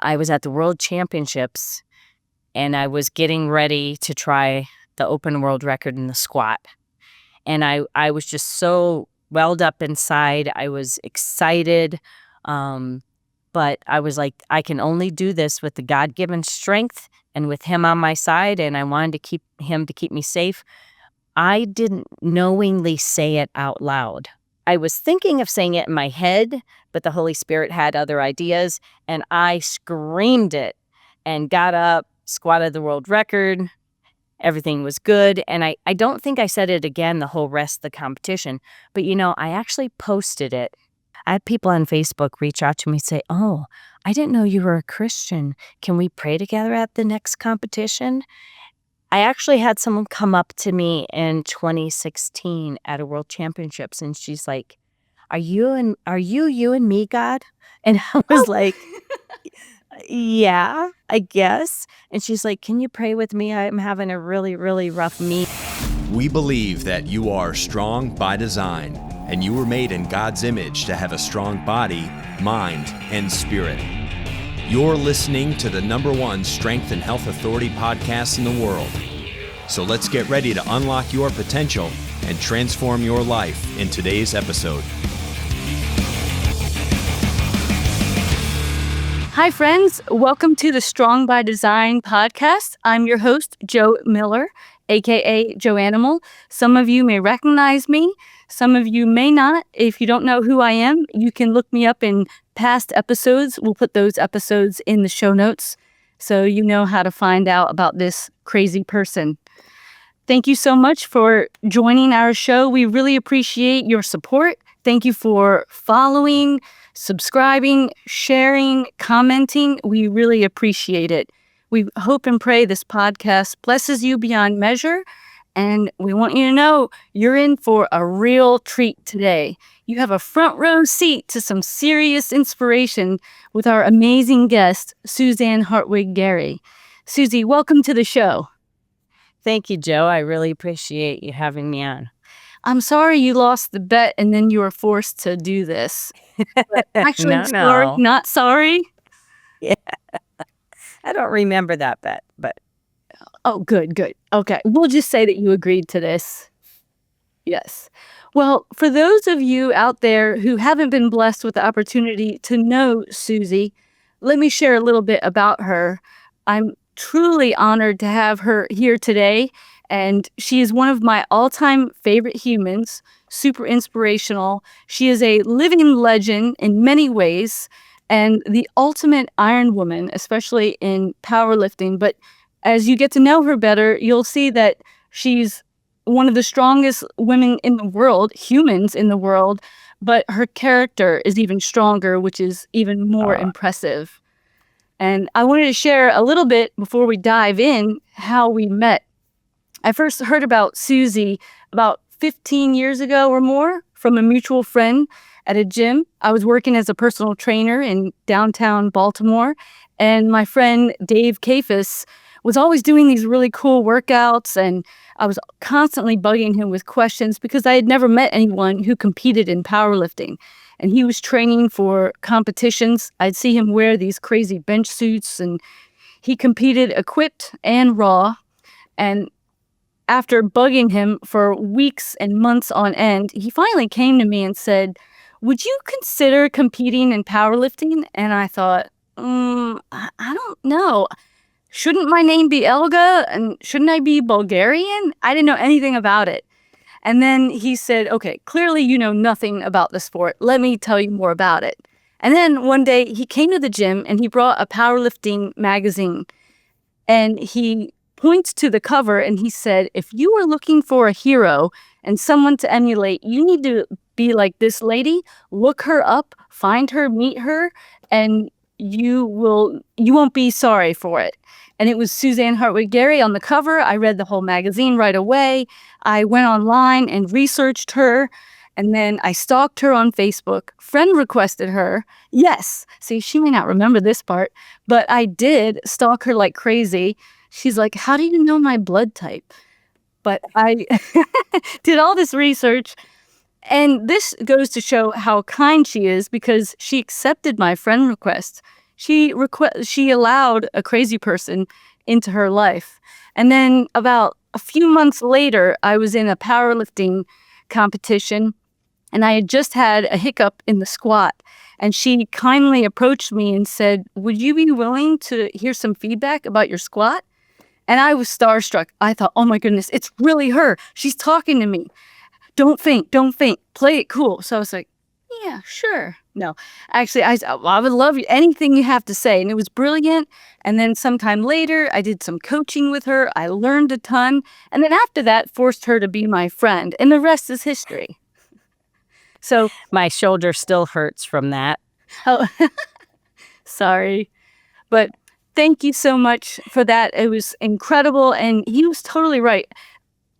I was at the World Championships, and I was getting ready to try the open world record in the squat. And I was just so welled up inside. I was excited. But I was like, I can only do this with the God-given strength and with him on my side, and I wanted to keep me safe. I didn't knowingly say it out loud. I was thinking of saying it in my head, but the Holy Spirit had other ideas, and I screamed it and got up, squatted the world record. Everything was good, and I don't think I said it again the whole rest of the competition, but I actually posted it. I had people on Facebook reach out to me and say, "Oh, I didn't know you were a Christian. Can we pray together at the next competition?" I actually had someone come up to me in 2016 at a World Championships, and she's like, Are you you and me, God?" And I was like, "Yeah, I guess." And she's like, "Can you pray with me? I'm having a really, really rough meet." We believe that you are strong by design, and you were made in God's image to have a strong body, mind, and spirit. You're listening to the #1 Strength and Health Authority podcast in the world. So let's get ready to unlock your potential and transform your life in today's episode. Hi, friends. Welcome to the Strong by Design podcast. I'm your host, Jo Miller, aka Jo Animal. Some of you may recognize me. Some of you may not. If you don't know who I am, you can look me up in past episodes. We'll put those episodes in the show notes so you know how to find out about this crazy person. Thank you so much for joining our show. We really appreciate your support. Thank you for following, subscribing, sharing, commenting. We really appreciate it. We hope and pray this podcast blesses you beyond measure. And we want you to know you're in for a real treat today. You have a front row seat to some serious inspiration with our amazing guest, Suzanne Hartwig-Gary. Susie, welcome to the show. Thank you, Jo. I really appreciate you having me on. I'm sorry you lost the bet and then you were forced to do this. But actually, No. sorry, not sorry. Yeah. I don't remember that bet, but... Oh, good. Okay, we'll just say that you agreed to this. Yes. Well, for those of you out there who haven't been blessed with the opportunity to know Susie, let me share a little bit about her. I'm truly honored to have her here today, and she is one of my all-time favorite humans, super inspirational. She is a living legend in many ways, and the ultimate Iron Woman, especially in powerlifting. But as you get to know her better, you'll see that she's one of the strongest women in the world, humans in the world, but her character is even stronger, which is even more impressive. And I wanted to share a little bit before we dive in how we met. I first heard about Susie about 15 years ago or more from a mutual friend at a gym. I was working as a personal trainer in downtown Baltimore, and my friend Dave Kafis was always doing these really cool workouts, and I was constantly bugging him with questions because I had never met anyone who competed in powerlifting. And he was training for competitions. I'd see him wear these crazy bench suits, and he competed equipped and raw. And after bugging him for weeks and months on end, he finally came to me and said, "Would you consider competing in powerlifting?" And I thought, I don't know. Shouldn't my name be Elga? And shouldn't I be Bulgarian? I didn't know anything about it. And then he said, "Okay, clearly you know nothing about the sport. Let me tell you more about it." And then one day he came to the gym and he brought a powerlifting magazine. And he points to the cover and he said, "If you are looking for a hero and someone to emulate, you need to be like this lady. Look her up, find her, meet her, and you won't be sorry for it." And it was Suzanne Hartwig-Gary on the cover. I read the whole magazine right away. I went online and researched her, and then I stalked her on Facebook. Friend requested her. Yes. See, she may not remember this part, but I did stalk her like crazy. She's like, "How do you know my blood type?" But I did all this research, and this goes to show how kind she is because she accepted my friend request. she allowed a crazy person into her life. And then about a few months later, I was in a powerlifting competition, and I had just had a hiccup in the squat. And she kindly approached me and said, "Would you be willing to hear some feedback about your squat?" And I was starstruck. I thought, "Oh my goodness, it's really her. She's talking to me. Don't faint, don't faint. Play it cool." So I was like, "Yeah, sure." No, actually, I said, "Well, I would love anything you have to say." And it was brilliant. And then sometime later, I did some coaching with her. I learned a ton. And then after that, forced her to be my friend. And the rest is history. So, My shoulder still hurts from that. oh, sorry. But thank you so much for that. It was incredible. And he was totally right.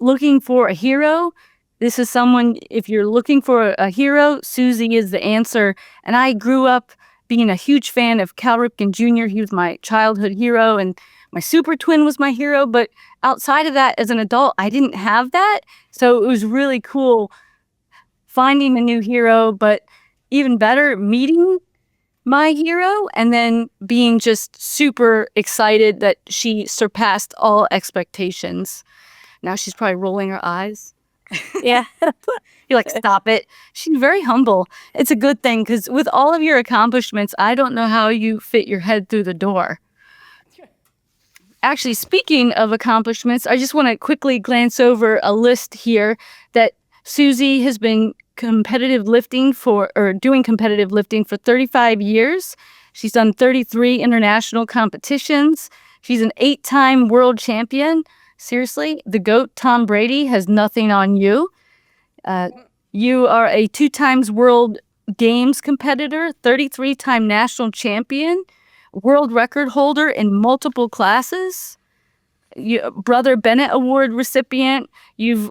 Looking for a hero. This is someone, if you're looking for a hero, Sioux-z is the answer. And I grew up being a huge fan of Cal Ripken Jr. He was my childhood hero, and my super twin was my hero. But outside of that, as an adult, I didn't have that. So it was really cool finding a new hero, but even better, meeting my hero and then being just super excited that she surpassed all expectations. Now she's probably rolling her eyes. Yeah. You're like, "Stop it." She's very humble. It's a good thing, because with all of your accomplishments, I don't know how you fit your head through the door. Actually, speaking of accomplishments, I just want to quickly glance over a list here that Sioux-z has been doing competitive lifting for 35 years. She's done 33 international competitions. She's an 8-time world champion. Seriously, the GOAT, Tom Brady, has nothing on you. You are a 2-time World Games competitor, 33-time national champion, world record holder in multiple classes, Brother Bennett Award recipient. You've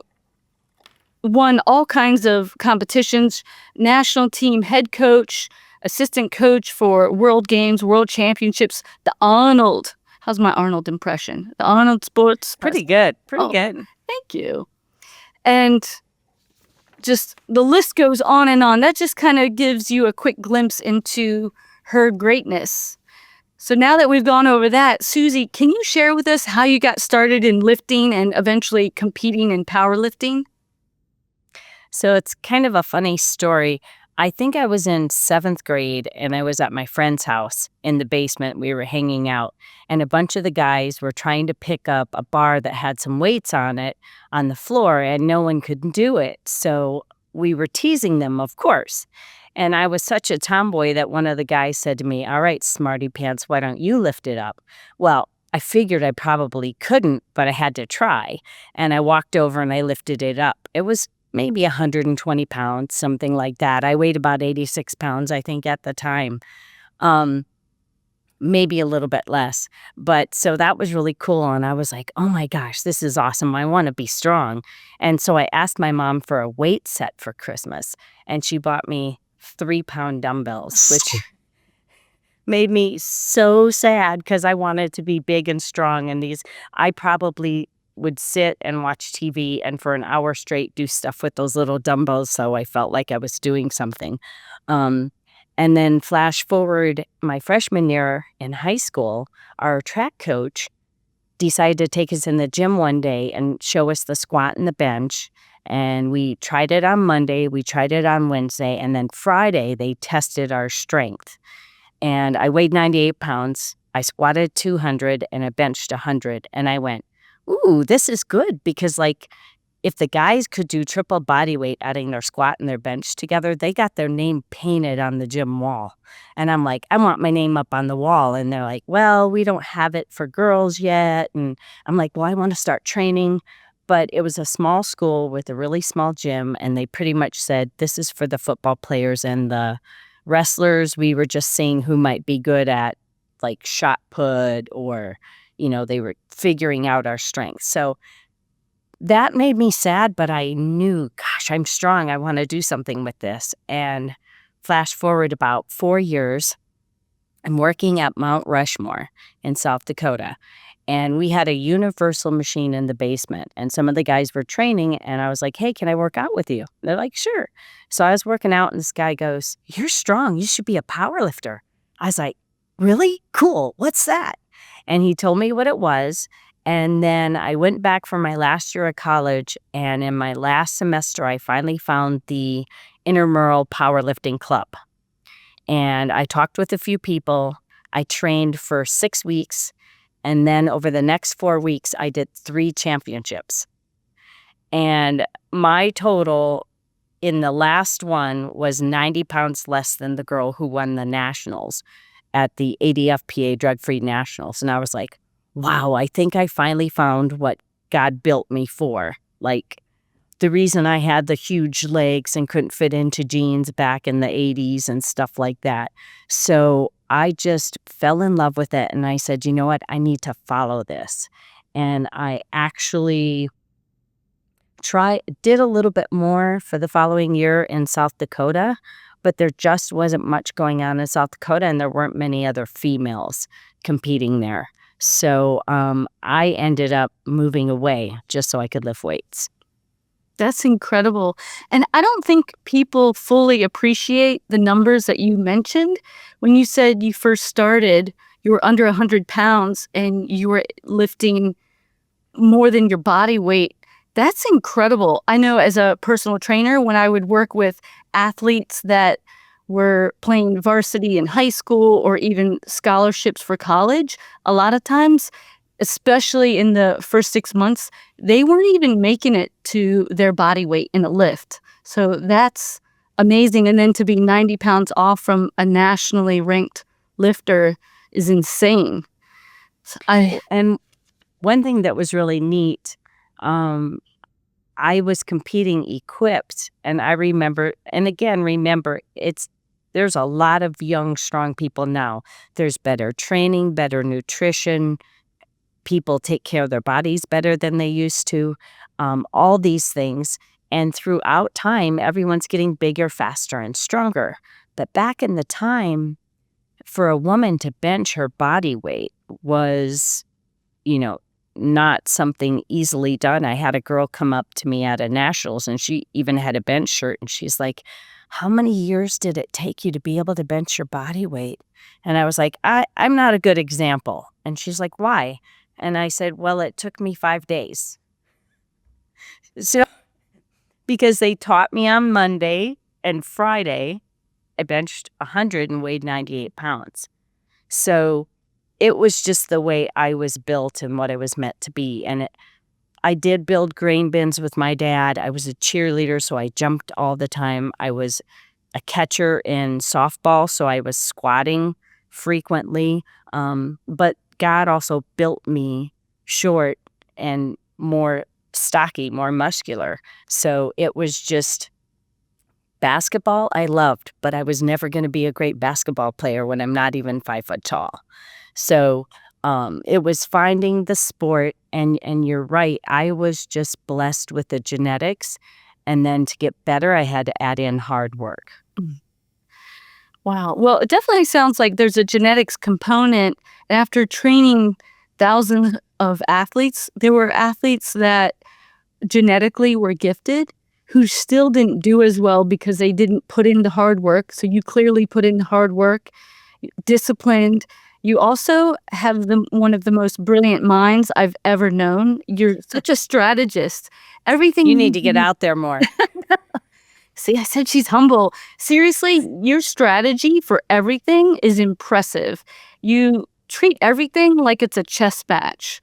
won all kinds of competitions, national team head coach, assistant coach for World Games, World Championships, the Arnold. How's my Arnold impression? The Arnold Sports. Pretty good. Pretty Oh, good. Thank you. And just the list goes on and on. That just kind of gives you a quick glimpse into her greatness. So now that we've gone over that, Sioux-z, can you share with us how you got started in lifting and eventually competing in powerlifting? So it's kind of a funny story. I think I was in 7th grade and I was at my friend's house in the basement. We were hanging out, and a bunch of the guys were trying to pick up a bar that had some weights on it on the floor, and no one could do it. So we were teasing them, of course. And I was such a tomboy that one of the guys said to me, "All right, smarty pants, why don't you lift it up?" Well, I figured I probably couldn't, but I had to try. And I walked over and I lifted it up. It was maybe 120 pounds, something like that. I weighed about 86 pounds, I think, at the time. Maybe a little bit less. But so that was really cool. And I was like, "Oh my gosh, this is awesome. I want to be strong." And so I asked my mom for a weight set for Christmas, and she bought me 3-pound dumbbells, which made me so sad because I wanted to be big and strong. And I probably would sit and watch TV and for an hour straight do stuff with those little dumbbells, so I felt like I was doing something. And then flash forward my freshman year in high school, our track coach decided to take us in the gym one day and show us the squat and the bench. And we tried it on Monday, we tried it on Wednesday, and then Friday they tested our strength. And I weighed 98 pounds. I squatted 200 and I benched 100. And I went, "Ooh, this is good," because if the guys could do triple body weight adding their squat and their bench together, they got their name painted on the gym wall. And I'm like, "I want my name up on the wall." And they're like, "Well, we don't have it for girls yet." And I'm like, "Well, I want to start training." But it was a small school with a really small gym, and they pretty much said, "This is for the football players and the wrestlers." We were just seeing who might be good at shot put, or they were figuring out our strengths. So that made me sad, but I knew, gosh, I'm strong. I want to do something with this. And flash forward about 4 years, I'm working at Mount Rushmore in South Dakota. And we had a universal machine in the basement. And some of the guys were training, and I was like, "Hey, can I work out with you?" They're like, "Sure." So I was working out, and this guy goes, "You're strong. You should be a power lifter." I was like, really? Cool. What's that? And he told me what it was. And then I went back for my last year of college. And in my last semester, I finally found the intramural powerlifting club. And I talked with a few people. I trained for 6 weeks. And then over the next 4 weeks, I did 3 championships. And my total in the last one was 90 pounds less than the girl who won the nationals at the ADFPA drug-free nationals. And I was like, wow, I think I finally found what God built me for. Like, the reason I had the huge legs and couldn't fit into jeans back in the 80s and stuff like that. So I just fell in love with it. And I said, you know what? I need to follow this. And I actually did a little bit more for the following year in South Dakota, but there just wasn't much going on in South Dakota, and there weren't many other females competing there. So I ended up moving away just so I could lift weights. That's incredible. And I don't think people fully appreciate the numbers that you mentioned. When you said you first started, you were under 100 pounds and you were lifting more than your body weight. That's incredible. I know as a personal trainer, when I would work with athletes that were playing varsity in high school or even scholarships for college, a lot of times, especially in the first 6 months, they weren't even making it to their body weight in a lift. So that's amazing. And then to be 90 pounds off from a nationally ranked lifter is insane. And one thing that was really neat, I was competing equipped, and I remember, there's a lot of young, strong people now. There's better training, better nutrition. People take care of their bodies better than they used to, all these things. And throughout time, everyone's getting bigger, faster, and stronger. But back in the time, for a woman to bench her body weight was, not something easily done. I had a girl come up to me at a nationals, and she even had a bench shirt, and she's like, how many years did it take you to be able to bench your body weight? And I was like, I'm not a good example. And she's like, why? And I said, well, it took me 5 days. So, because they taught me on Monday and Friday, I benched 100 and weighed 98 pounds. So it was just the way I was built and what I was meant to be. And I did build grain bins with my dad. I was a cheerleader, so I jumped all the time. I was a catcher in softball, so I was squatting frequently. But God also built me short and more stocky, more muscular. So it was just basketball I loved, but I was never going to be a great basketball player when I'm not even 5 foot tall. So it was finding the sport, and you're right, I was just blessed with the genetics, and then to get better, I had to add in hard work. Wow. Well, it definitely sounds like there's a genetics component. After training thousands of athletes, there were athletes that genetically were gifted who still didn't do as well because they didn't put in the hard work. So you clearly put in the hard work, disciplined. You also have one of the most brilliant minds I've ever known. You're such a strategist. Everything you need to get out there more. See, I said she's humble. Seriously, your strategy for everything is impressive. You treat everything like it's a chess match,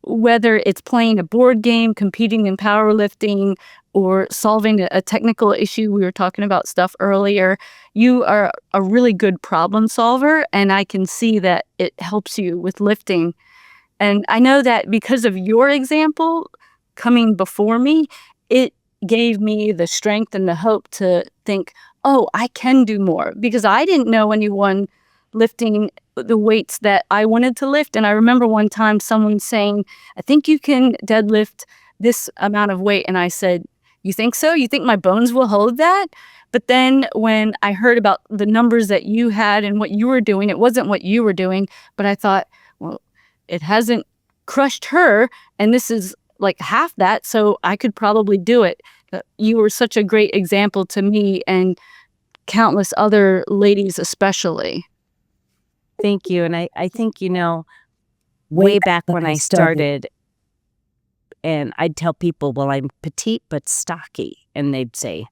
whether it's playing a board game, competing in powerlifting, or solving a technical issue. We were talking about stuff earlier. You are a really good problem solver, and I can see that it helps you with lifting. And I know that because of your example coming before me, it gave me the strength and the hope to think, oh, I can do more, because I didn't know anyone lifting the weights that I wanted to lift. And I remember one time someone saying, I think you can deadlift this amount of weight. And I said, you think so? You think my bones will hold that? But then when I heard about the numbers that you had and what you were doing, it wasn't what you were doing, but I thought, well, it hasn't crushed her, and this is like half that, so I could probably do it. You were such a great example to me and countless other ladies especially. Thank you. And I think, way back when I started, and I'd tell people, well, I'm petite but stocky. And they'd say,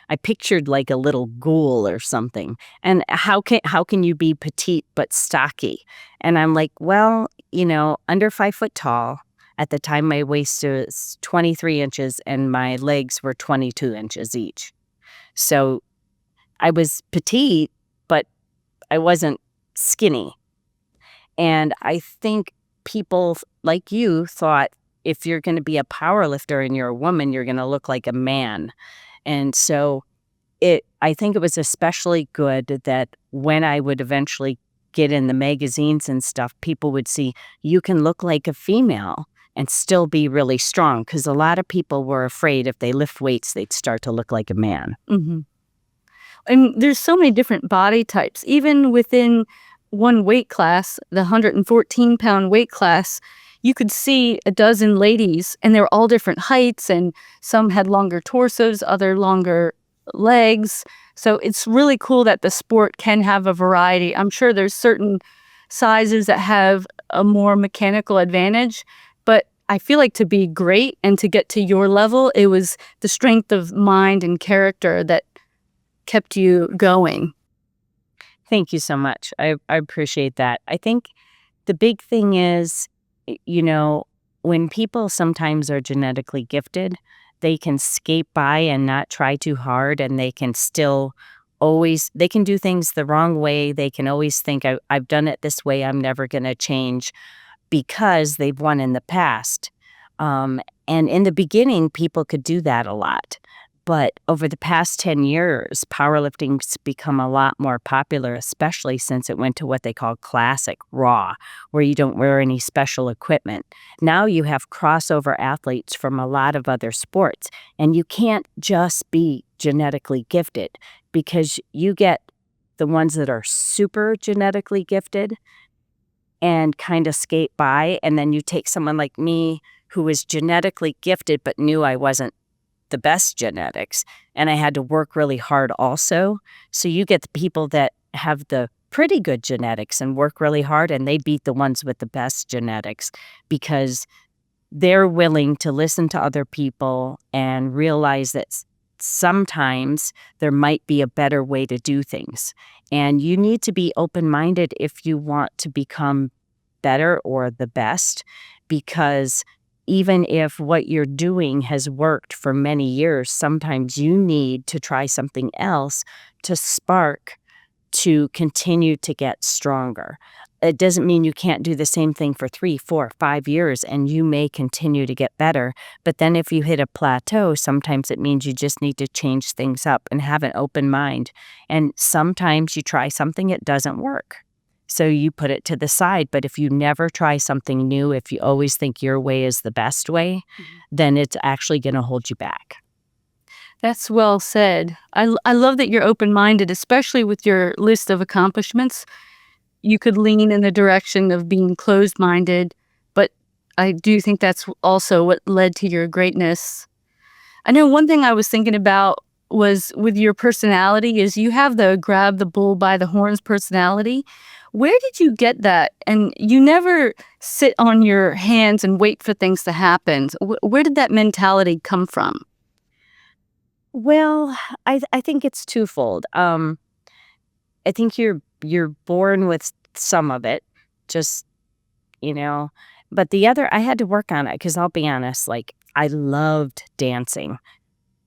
I pictured like a little ghoul or something. And how can you be petite but stocky? And I'm like, well, under 5 foot tall. At the time, my waist was 23 inches and my legs were 22 inches each. So I was petite, but I wasn't skinny. And I think people like you thought if you're going to be a power lifter and you're a woman, you're going to look like a man. And so I think it was especially good that when I would eventually get in the magazines and stuff, people would see you can look like a female and still be really strong, because a lot of people were afraid if they lift weights, they'd start to look like a man. Mm-hmm. And there's so many different body types. Even within one weight class, the 114-pound weight class, you could see a dozen ladies, and they were all different heights, and some had longer torsos, other longer legs. So it's really cool that the sport can have a variety. I'm sure there's certain sizes that have a more mechanical advantage, but I feel like to be great and to get to your level, it was the strength of mind and character that kept you going. Thank you so much. I appreciate that. I think the big thing is, when people sometimes are genetically gifted, they can skate by and not try too hard, and they can still they can do things the wrong way. They can always think, I've done it this way, I'm never going to change, because they've won in the past. And in the beginning, people could do that a lot. But over the past 10 years, powerlifting's become a lot more popular, especially since it went to what they call classic raw, where you don't wear any special equipment. Now you have crossover athletes from a lot of other sports, and you can't just be genetically gifted, because you get the ones that are super genetically gifted and kind of skate by, and then you take someone like me who was genetically gifted but knew I wasn't the best genetics, and I had to work really hard also. So you get the people that have the pretty good genetics and work really hard, and they beat the ones with the best genetics, because they're willing to listen to other people and realize that sometimes there might be a better way to do things. And you need to be open-minded if you want to become better or the best, because even if what you're doing has worked for many years, sometimes you need to try something else to spark to continue to get stronger. It doesn't mean you can't do the same thing for 3, 4, 5 years, and you may continue to get better. But then if you hit a plateau, sometimes it means you just need to change things up and have an open mind. And sometimes you try something, it doesn't work, so you put it to the side. But if you never try something new, if you always think your way is the best way, then it's actually going to hold you back. That's well said. I love that you're open-minded, especially with your list of accomplishments. You could lean in the direction of being closed-minded, but I do think that's also what led to your greatness. I know one thing I was thinking about was with your personality is you have the grab the bull by the horns personality. Where did you get that? And you never sit on your hands and wait for things to happen. Where did that mentality come from? Well, I think it's twofold. I think you're born with some of it, just, but the other, I had to work on it, because I'll be honest, like, I loved dancing.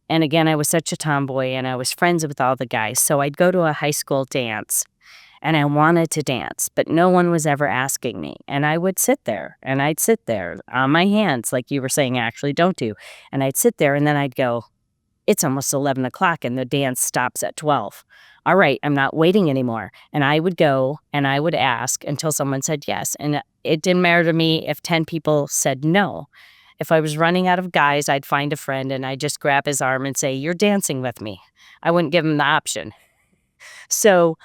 And again, I was such a tomboy, and I was friends with all the guys. So I'd go to a high school dance, and I wanted to dance, but no one was ever asking me. And I would sit there, and I'd sit there on my hands, like you were saying, actually don't do. And I'd sit there, and then I'd go, it's almost 11 o'clock, and the dance stops at 12. All right, I'm not waiting anymore. And I would go, and I would ask until someone said yes. And it didn't matter to me if 10 people said no. If I was running out of guys, I'd find a friend, and I'd just grab his arm and say, you're dancing with me. I wouldn't give him the option. So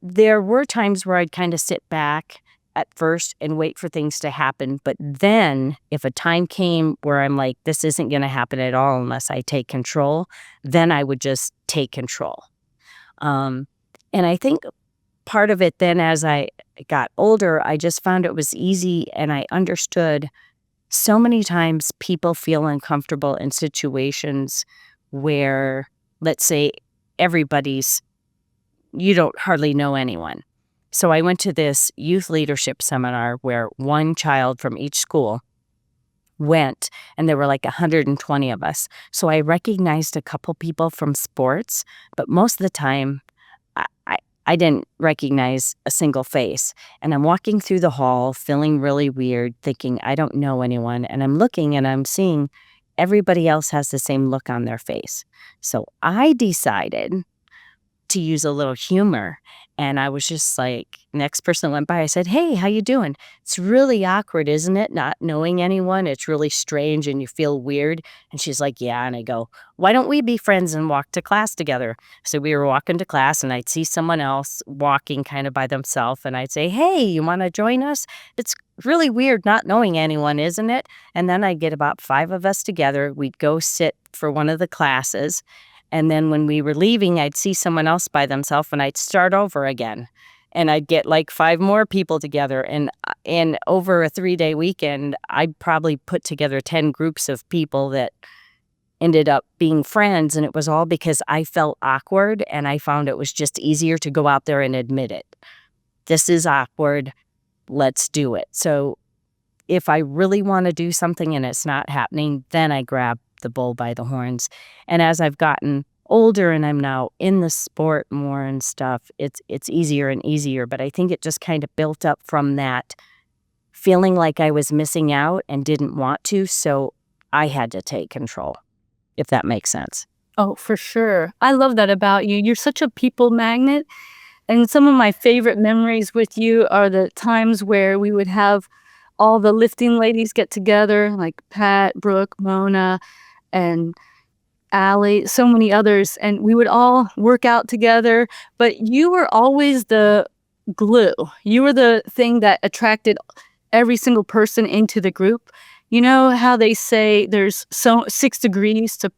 there were times where I'd kind of sit back at first and wait for things to happen. But then if a time came where I'm like, this isn't going to happen at all unless I take control, then I would just take control. And I think part of it then, as I got older, I just found it was easy, and I understood so many times people feel uncomfortable in situations where, let's say, you don't hardly know anyone. So I went to this youth leadership seminar where one child from each school went, and there were like 120 of us. So I recognized a couple people from sports, but most of the time, I, I, I didn't recognize a single face. And I'm walking through the hall feeling really weird, thinking I don't know anyone. And I'm looking and I'm seeing everybody else has the same look on their face. So I decided to use a little humor. And I was just like, next person went by, I said, "Hey, how you doing? It's really awkward, isn't it? Not knowing anyone. It's really strange and you feel weird." And she's like, "Yeah." And I go, "Why don't we be friends and walk to class together?" So we were walking to class and I'd see someone else walking kind of by themselves and I'd say, "Hey, you want to join us? It's really weird not knowing anyone, isn't it?" And then I'd get about 5 of us together. We'd go sit for one of the classes. And then when we were leaving, I'd see someone else by themselves and I'd start over again. And I'd get like 5 more people together. And over a 3-day weekend, I'd probably put together 10 groups of people that ended up being friends. And it was all because I felt awkward and I found it was just easier to go out there and admit it. This is awkward. Let's do it. So if I really want to do something and it's not happening, then I grab the bull by the horns. And as I've gotten older and I'm now in the sport more and stuff, it's easier and easier. But I think it just kind of built up from that feeling like I was missing out and didn't want to. So I had to take control, if that makes sense. Oh, for sure. I love that about you. You're such a people magnet. And some of my favorite memories with you are the times where we would have all the lifting ladies get together, like Pat, Brooke, Mona, and Allie, so many others, and we would all work out together. But you were always the glue. You were the thing that attracted every single person into the group. You know how they say there's 6 degrees to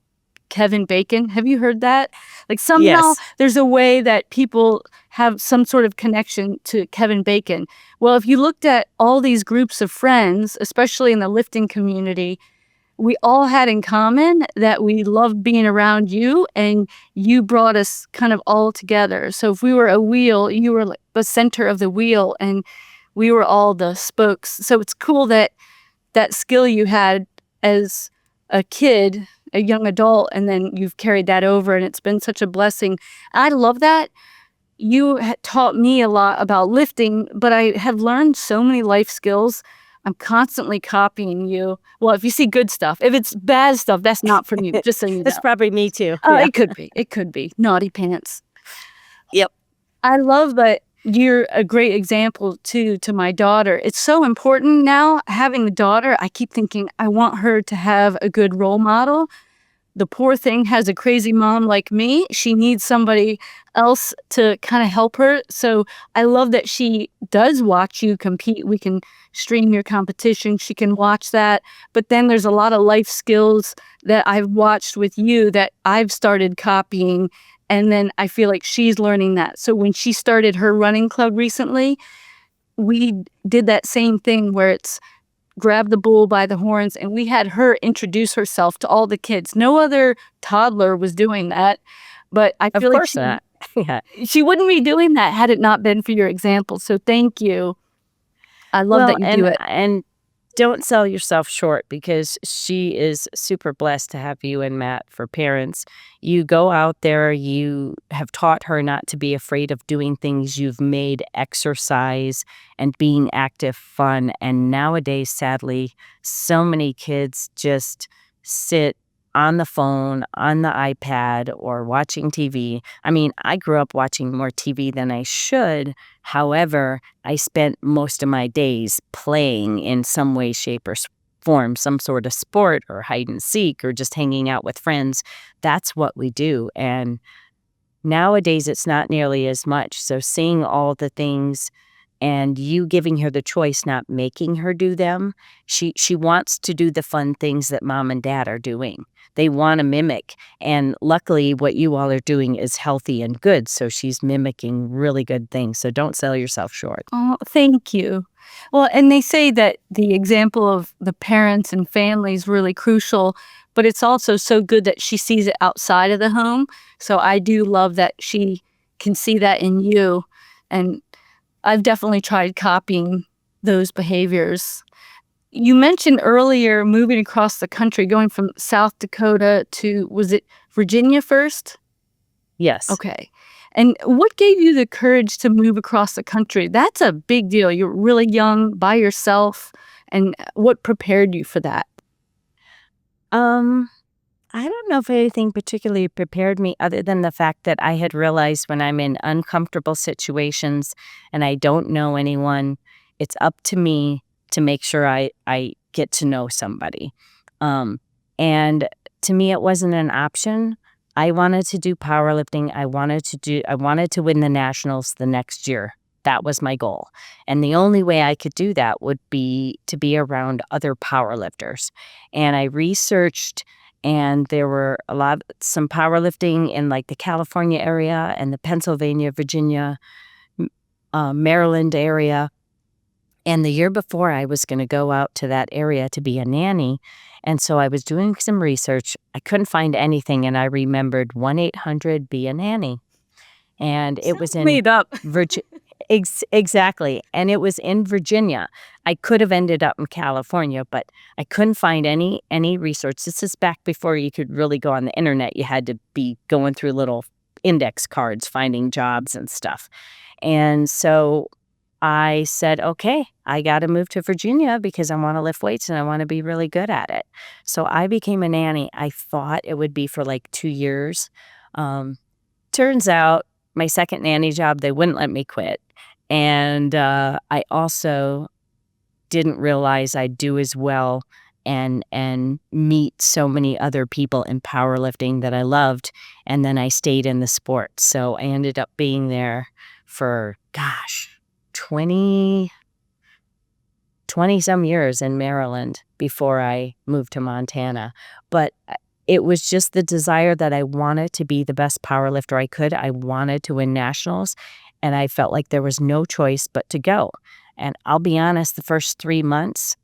Kevin Bacon? Have you heard that? Like somehow Yes. there's a way that people have some sort of connection to Kevin Bacon. Well, if you looked at all these groups of friends, especially in the lifting community, we all had in common that we loved being around you, and you brought us kind of all together. So if we were a wheel, you were like the center of the wheel, and we were all the spokes. So it's cool that that skill you had as a kid, a young adult, and then you've carried that over, and it's been such a blessing. I love that. You taught me a lot about lifting, but I have learned so many life skills. I'm constantly copying you. Well, if you see good stuff, if it's bad stuff, that's not from you, just so you know. That's probably me too. It could be. It could be. Naughty pants. Yep. I love that you're a great example, too, to my daughter. It's so important now, having a daughter. I keep thinking I want her to have a good role model. The poor thing has a crazy mom like me. She needs somebody else to kind of help her. So I love that she does watch you compete. We can stream your competition. She can watch that. But then there's a lot of life skills that I've watched with you that I've started copying. And then I feel like she's learning that. So when she started her running club recently, we did that same thing where it's grab the bull by the horns, and we had her introduce herself to all the kids. No other toddler was doing that, but I feel like Yeah. she wouldn't be doing that had it not been for your example. So thank you. I love that you do it. And don't sell yourself short, because she is super blessed to have you and Matt for parents. You go out there, you have taught her not to be afraid of doing things. You've made exercise and being active fun. And nowadays, sadly, so many kids just sit on the phone, on the iPad, or watching TV. I mean, I grew up watching more TV than I should. However, I spent most of my days playing in some way, shape, or form, some sort of sport or hide and seek or just hanging out with friends. That's what we do. And nowadays, it's not nearly as much. So seeing all the things and you giving her the choice, not making her do them. She wants to do the fun things that mom and dad are doing. They want to mimic. And luckily, what you all are doing is healthy and good. So she's mimicking really good things. So don't sell yourself short. Oh, thank you. Well, and they say that the example of the parents and family is really crucial, but it's also so good that she sees it outside of the home. So I do love that she can see that in you. And I've definitely tried copying those behaviors. You mentioned earlier moving across the country, going from South Dakota to, was it Virginia first? Yes. Okay. And what gave you the courage to move across the country? That's a big deal. You're really young, by yourself. And what prepared you for that? I don't know if anything particularly prepared me other than the fact that I had realized when I'm in uncomfortable situations and I don't know anyone, it's up to me to make sure I get to know somebody. And to me, it wasn't an option. I wanted to do powerlifting. I wanted to win the nationals the next year. That was my goal. And the only way I could do that would be to be around other powerlifters. And I researched, and there were some powerlifting in like the California area and the Pennsylvania, Virginia, Maryland area. And the year before, I was going to go out to that area to be a nanny. And so I was doing some research. I couldn't find anything, and I remembered 1-800-BE-A-NANNY. And it was in Made up. Virginia. Exactly. And it was in Virginia. I could have ended up in California, but I couldn't find any research. This is back before you could really go on the internet. You had to be going through little index cards, finding jobs and stuff. And so I said, okay, I got to move to Virginia because I want to lift weights and I want to be really good at it. So I became a nanny. I thought it would be for like 2 years. Turns out my second nanny job, they wouldn't let me quit. And I also didn't realize I'd do as well and meet so many other people in powerlifting that I loved. And then I stayed in the sport. So I ended up being there for, 20 some years in Maryland before I moved to Montana. But it was just the desire that I wanted to be the best powerlifter I could. I wanted to win nationals, and I felt like there was no choice but to go. And I'll be honest, the first 3 months,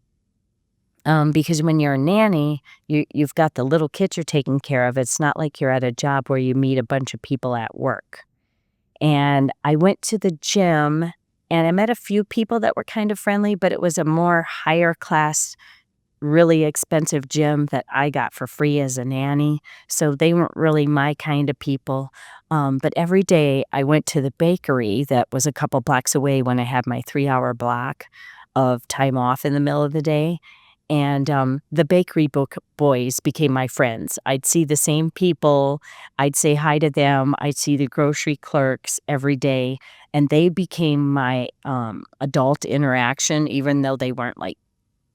because when you're a nanny, you've got the little kids you're taking care of. It's not like you're at a job where you meet a bunch of people at work. And I went to the gym, and I met a few people that were kind of friendly, but it was a more higher class, really expensive gym that I got for free as a nanny. So they weren't really my kind of people. But every day I went to the bakery that was a couple blocks away when I had my 3-hour block of time off in the middle of the day. And the bakery boys became my friends. I'd see the same people. I'd say hi to them. I'd see the grocery clerks every day. And they became my adult interaction, even though they weren't like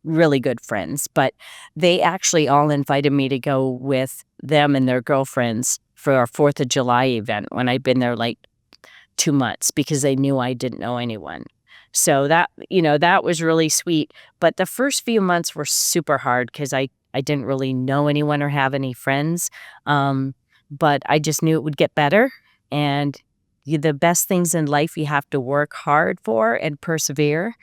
really good friends. But they actually all invited me to go with them and their girlfriends for our 4th of July event when I'd been there like 2 months because they knew I didn't know anyone. So that was really sweet. But the first few months were super hard because I didn't really know anyone or have any friends. But I just knew it would get better. And the best things in life you have to work hard for and persevere.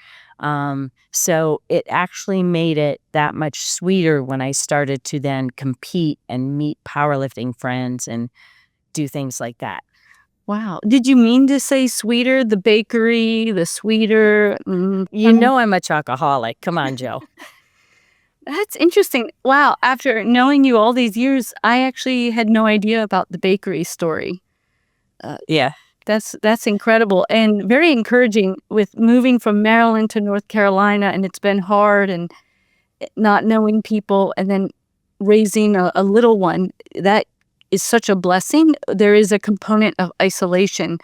So it actually made it that much sweeter when I started to then compete and meet powerlifting friends and do things like that. Wow. Did you mean to say sweeter? The bakery, the sweeter? You know I'm a chocoholic. Come on, Joe. That's interesting. Wow. After knowing you all these years, I actually had no idea about the bakery story. Yeah. That's incredible and very encouraging with moving from Maryland to North Carolina, and it's been hard and not knowing people and then raising a little one. That is such a blessing. There is a component of isolation.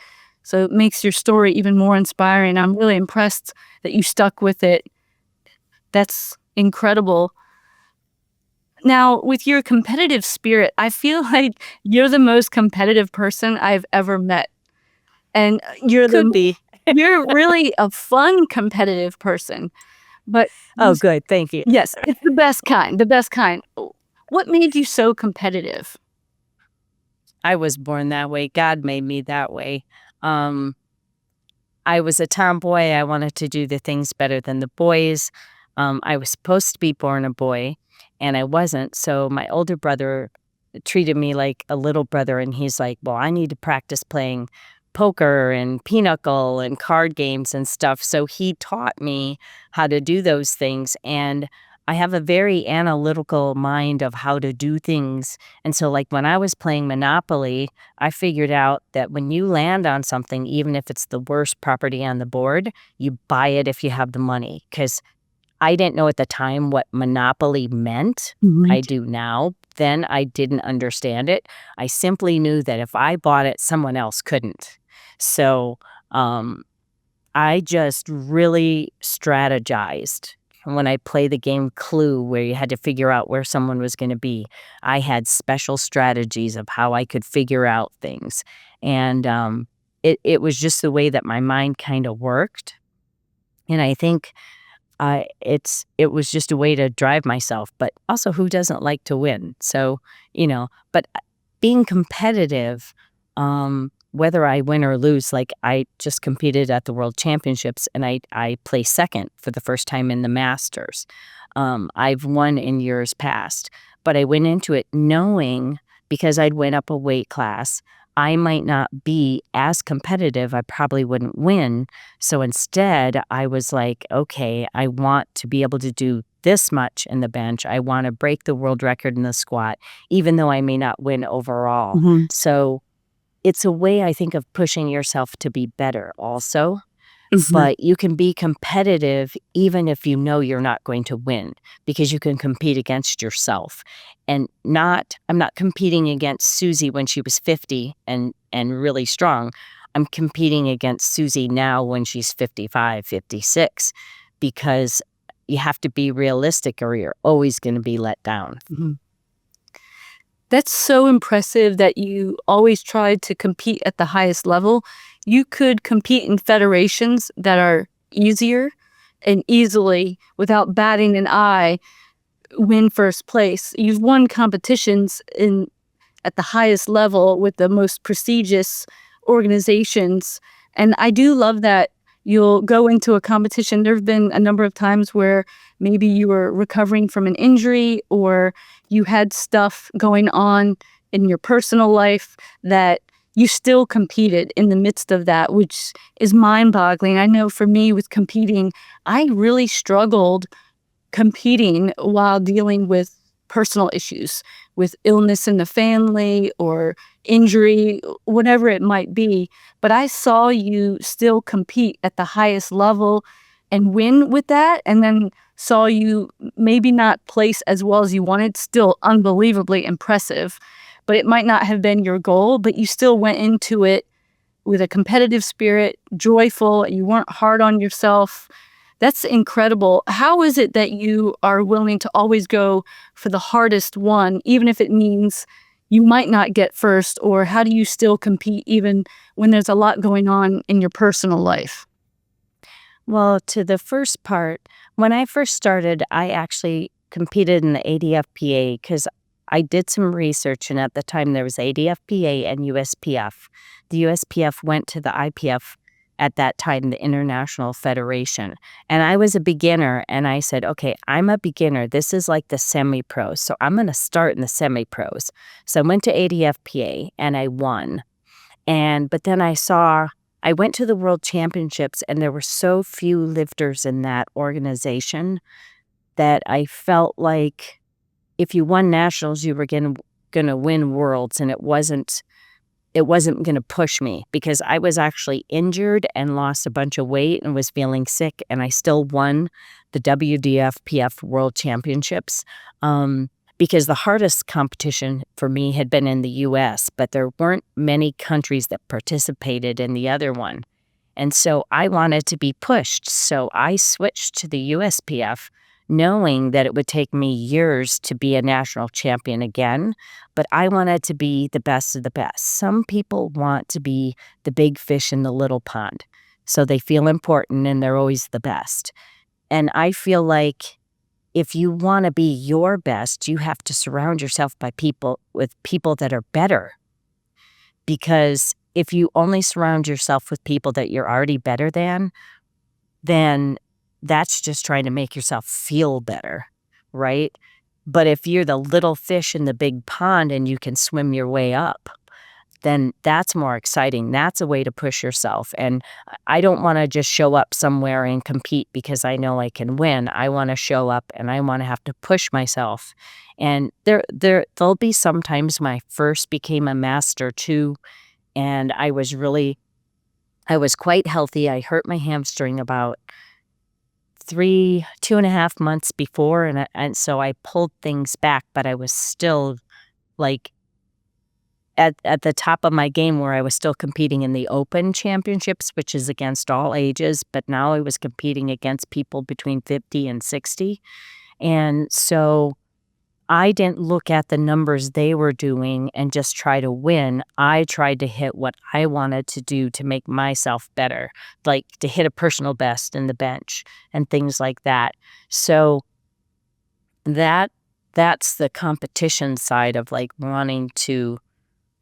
So it makes your story even more inspiring. I'm really impressed that you stuck with it. That's incredible. Now, with your competitive spirit, I feel like you're the most competitive person I've ever met. And you're Could be. You're really a fun competitive person. But Oh, good. Thank you. yes, it's the best kind, the best kind. What made you so competitive? I was born that way. God made me that way. Um, I was a tomboy. I wanted to do the things better than the boys. I was supposed to be born a boy, and I wasn't. So my older brother treated me like a little brother, and he's like, "Well, I need to practice playing poker and pinochle and card games and stuff." So he taught me how to do those things, and I have a very analytical mind of how to do things. And so, like when I was playing Monopoly, I figured out that when you land on something, even if it's the worst property on the board, you buy it if you have the money. Because I didn't know at the time what monopoly meant. I do now. Then I didn't understand it. I simply knew that if I bought it, someone else couldn't. So I just really strategized. When I play the game Clue, where you had to figure out where someone was going to be, I had special strategies of how I could figure out things. And it was just the way that my mind kind of worked. And I think it was just a way to drive myself, but also who doesn't like to win? So, but being competitive, whether I win or lose, like I just competed at the World Championships and I placed second for the first time in the Masters. I've won in years past, but I went into it knowing because I'd went up a weight class, I might not be as competitive. I probably wouldn't win. So instead, I was like, okay, I want to be able to do this much in the bench. I want to break the world record in the squat, even though I may not win overall. So it's a way, I think, of pushing yourself to be better also. But you can be competitive even if you know you're not going to win, because you can compete against yourself. And I'm not competing against Susie when she was 50 and really strong. I'm competing against Susie now when she's 55, 56, because you have to be realistic or you're always going to be let down. That's so impressive that you always tried to compete at the highest level. You could compete in federations that are easier and easily, without batting an eye, win first place. You've won competitions at the highest level with the most prestigious organizations. And I do love that you'll go into a competition. There have been a number of times where maybe you were recovering from an injury or you had stuff going on in your personal life that you still competed in the midst of that, which is mind-boggling. I know for me with competing, I really struggled competing while dealing with personal issues, with illness in the family or injury, whatever it might be. But I saw you still compete at the highest level and win with that, and then saw you maybe not place as well as you wanted, still unbelievably impressive. But it might not have been your goal, but you still went into it with a competitive spirit, joyful, and you weren't hard on yourself. That's incredible. How is it that you are willing to always go for the hardest one, even if it means you might not get first? Or how do you still compete even when there's a lot going on in your personal life? Well, to the first part, when I first started, I actually competed in the ADFPA because I did some research, and at the time there was ADFPA and USPF. The USPF went to the IPF at that time, the International Federation. And I was a beginner, and I said, okay, I'm a beginner. This is like the semi-pros, so I'm going to start in the semi-pros. So I went to ADFPA, and I won. But then I went to the World Championships, and there were so few lifters in that organization that I felt like if you won nationals, you were going to win worlds, and it wasn't going to push me because I was actually injured and lost a bunch of weight and was feeling sick, and I still won the WDFPF World Championships because the hardest competition for me had been in the U.S., but there weren't many countries that participated in the other one. And so I wanted to be pushed, so I switched to the USPF, knowing that it would take me years to be a national champion again, but I wanted to be the best of the best. Some people want to be the big fish in the little pond. So they feel important and they're always the best. And I feel like if you want to be your best, you have to surround yourself with people that are better. Because if you only surround yourself with people that you're already better than, then that's just trying to make yourself feel better, right? But if you're the little fish in the big pond and you can swim your way up, then that's more exciting. That's a way to push yourself. And I don't want to just show up somewhere and compete because I know I can win. I want to show up and I want to have to push myself. And there'll be sometimes when I first became a master too, and I was quite healthy. I hurt my hamstring about 2.5 months before, and so I pulled things back, but I was still like at the top of my game where I was still competing in the open championships, which is against all ages, but now I was competing against people between 50 and 60. And so I didn't look at the numbers they were doing and just try to win. I tried to hit what I wanted to do to make myself better, like to hit a personal best in the bench and things like that. So that's the competition side of like wanting to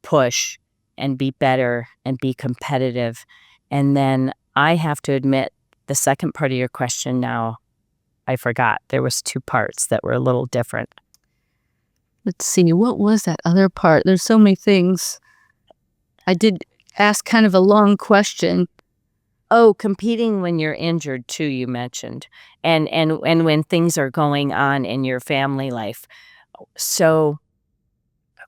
push and be better and be competitive. And then I have to admit, the second part of your question now, I forgot. There was 2 parts that were a little different. Let's see, what was that other part? There's so many things. I did ask kind of a long question. Oh, competing when you're injured too, you mentioned. And when things are going on in your family life. So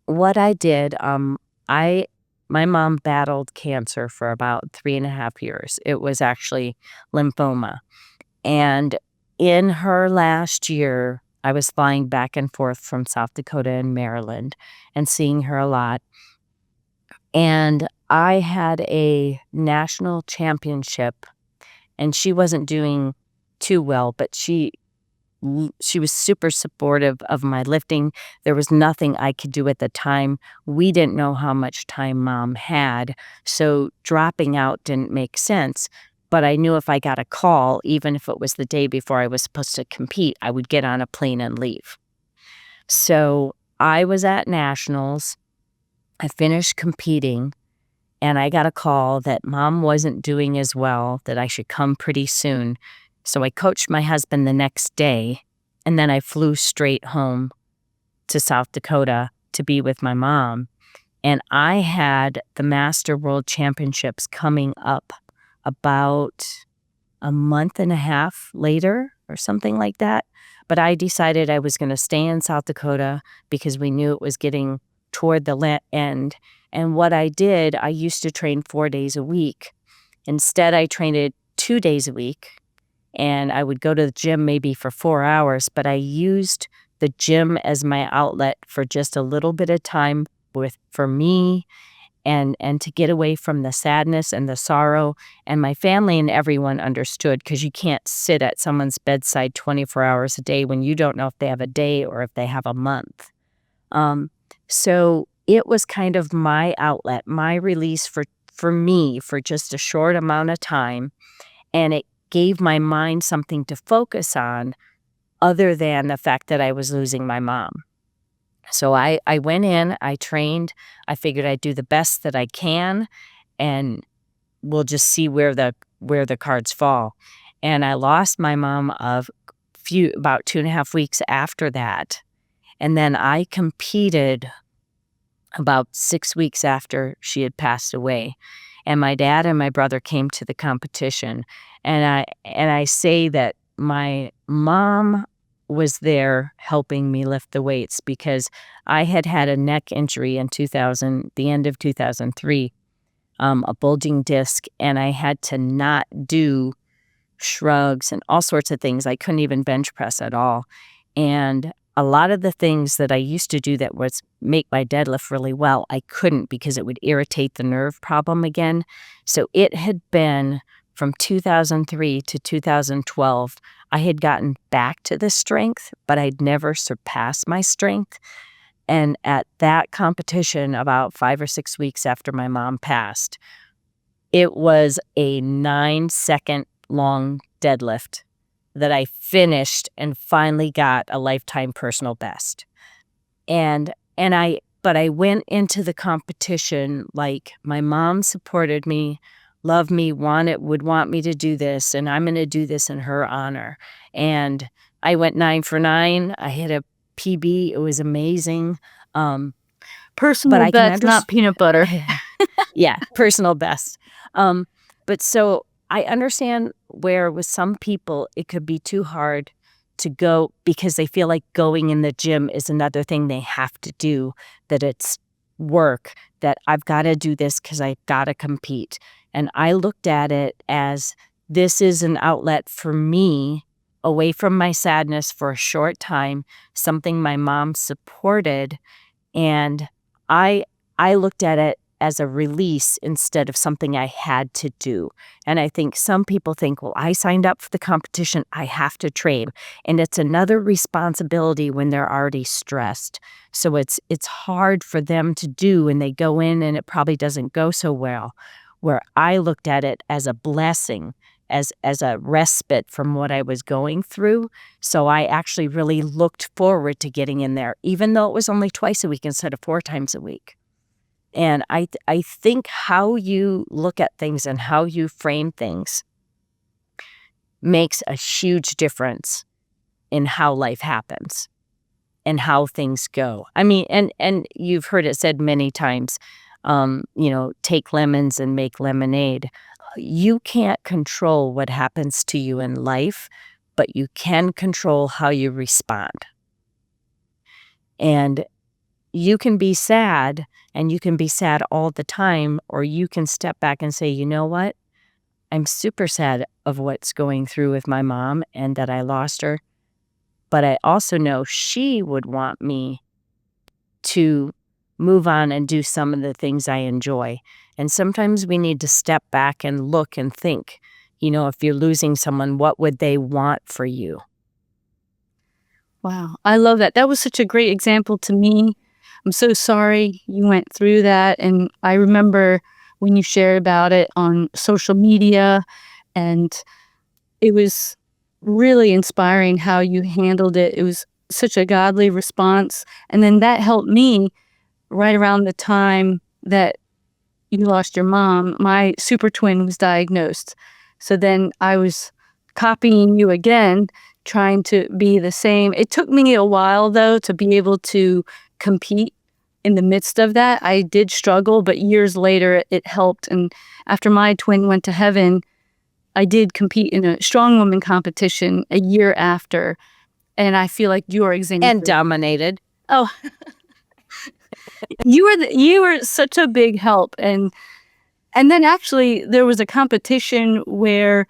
what I did, my mom battled cancer for about 3.5 years. It was actually lymphoma. And in her last year, I was flying back and forth from South Dakota and Maryland and seeing her a lot. And I had a national championship, and she wasn't doing too well, but she was super supportive of my lifting. There was nothing I could do at the time. We didn't know how much time Mom had, so dropping out didn't make sense. But I knew if I got a call, even if it was the day before I was supposed to compete, I would get on a plane and leave. So I was at nationals. I finished competing, and I got a call that Mom wasn't doing as well, that I should come pretty soon. So I coached my husband the next day, and then I flew straight home to South Dakota to be with my mom. And I had the Master World Championships coming up about a month and a half later or something like that. But I decided I was going to stay in South Dakota because we knew it was getting toward the end. And what I did, I used to train 4 days a week. Instead, I trained 2 days a week. And I would go to the gym maybe for 4 hours, but I used the gym as my outlet for just a little bit of time for me and to get away from the sadness and the sorrow. And my family and everyone understood, because you can't sit at someone's bedside 24 hours a day when you don't know if they have a day or if they have a month. So it was kind of my outlet, my release for me for just a short amount of time. And it gave my mind something to focus on other than the fact that I was losing my mom. So I went in, I trained, I figured I'd do the best that I can, and we'll just see where the cards fall. And I lost my mom about 2.5 weeks after that. And then I competed about 6 weeks after she had passed away. And my dad and my brother came to the competition. And I say that my mom was there helping me lift the weights because I had a neck injury in the end of 2003, a bulging disc, and I had to not do shrugs and all sorts of things. I couldn't even bench press at all. And a lot of the things that I used to do that was make my deadlift really well, I couldn't because it would irritate the nerve problem again. So it had been from 2003 to 2012, I had gotten back to the strength, but I'd never surpassed my strength. And at that competition, about 5 or 6 weeks after my mom passed, It was a 9-second long deadlift that I finished and finally got a lifetime personal best. But I went into the competition like my mom supported me, loved me, would want me to do this, and I'm going to do this in her honor. And I went 9 for 9. I hit a PB. It was amazing. Personal best, not peanut butter. Yeah, personal best. But so I understand where with some people it could be too hard to go because they feel like going in the gym is another thing they have to do, that it's work, that I've got to do this because I've got to compete. And I looked at it as this is an outlet for me away from my sadness for a short time, something my mom supported. And I looked at it as a release instead of something I had to do. And I think some people think, well, I signed up for the competition, I have to train. And it's another responsibility when they're already stressed. So it's hard for them to do, and they go in and it probably doesn't go so well. Where I looked at it as a blessing, as a respite from what I was going through. So I actually really looked forward to getting in there, even though it was only twice a week instead of 4 times a week. And I think how you look at things and how you frame things makes a huge difference in how life happens and how things go. I mean, and you've heard it said many times, take lemons and make lemonade. You can't control what happens to you in life, but you can control how you respond. And you can be sad, and you can be sad all the time, or you can step back and say, you know what? I'm super sad of what's going through with my mom and that I lost her. But I also know she would want me to move on and do some of the things I enjoy. And sometimes we need to step back and look and think, if you're losing someone, what would they want for you? Wow. I love that. That was such a great example to me. I'm so sorry you went through that. And I remember when you shared about it on social media, and it was really inspiring how you handled it. It was such a godly response. And then that helped me right around the time that you lost your mom. My super twin was diagnosed. So then I was copying you again, trying to be the same. It took me a while, though, to be able to compete in the midst of that. I did struggle, but years later it helped. And after my twin went to heaven, I did compete in a strong woman competition a year after. And I feel like your example. And dominated. Oh, you were such a big help. And then actually there was a competition where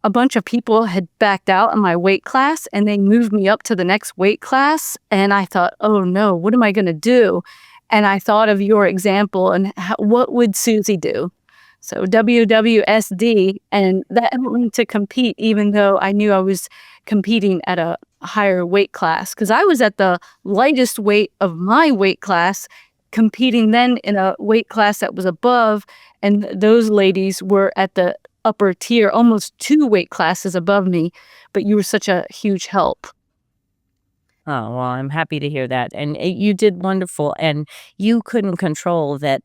a bunch of people had backed out in my weight class, and they moved me up to the next weight class. And I thought, oh no, what am I going to do? And I thought of your example and what would Susie do? So WWSD, and that helped me to compete, even though I knew I was competing at a higher weight class, because I was at the lightest weight of my weight class, competing then in a weight class that was above, and those ladies were at the upper tier, almost 2 weight classes above me. But you were such a huge help. Oh, well, I'm happy to hear that. And you did wonderful. And you couldn't control that.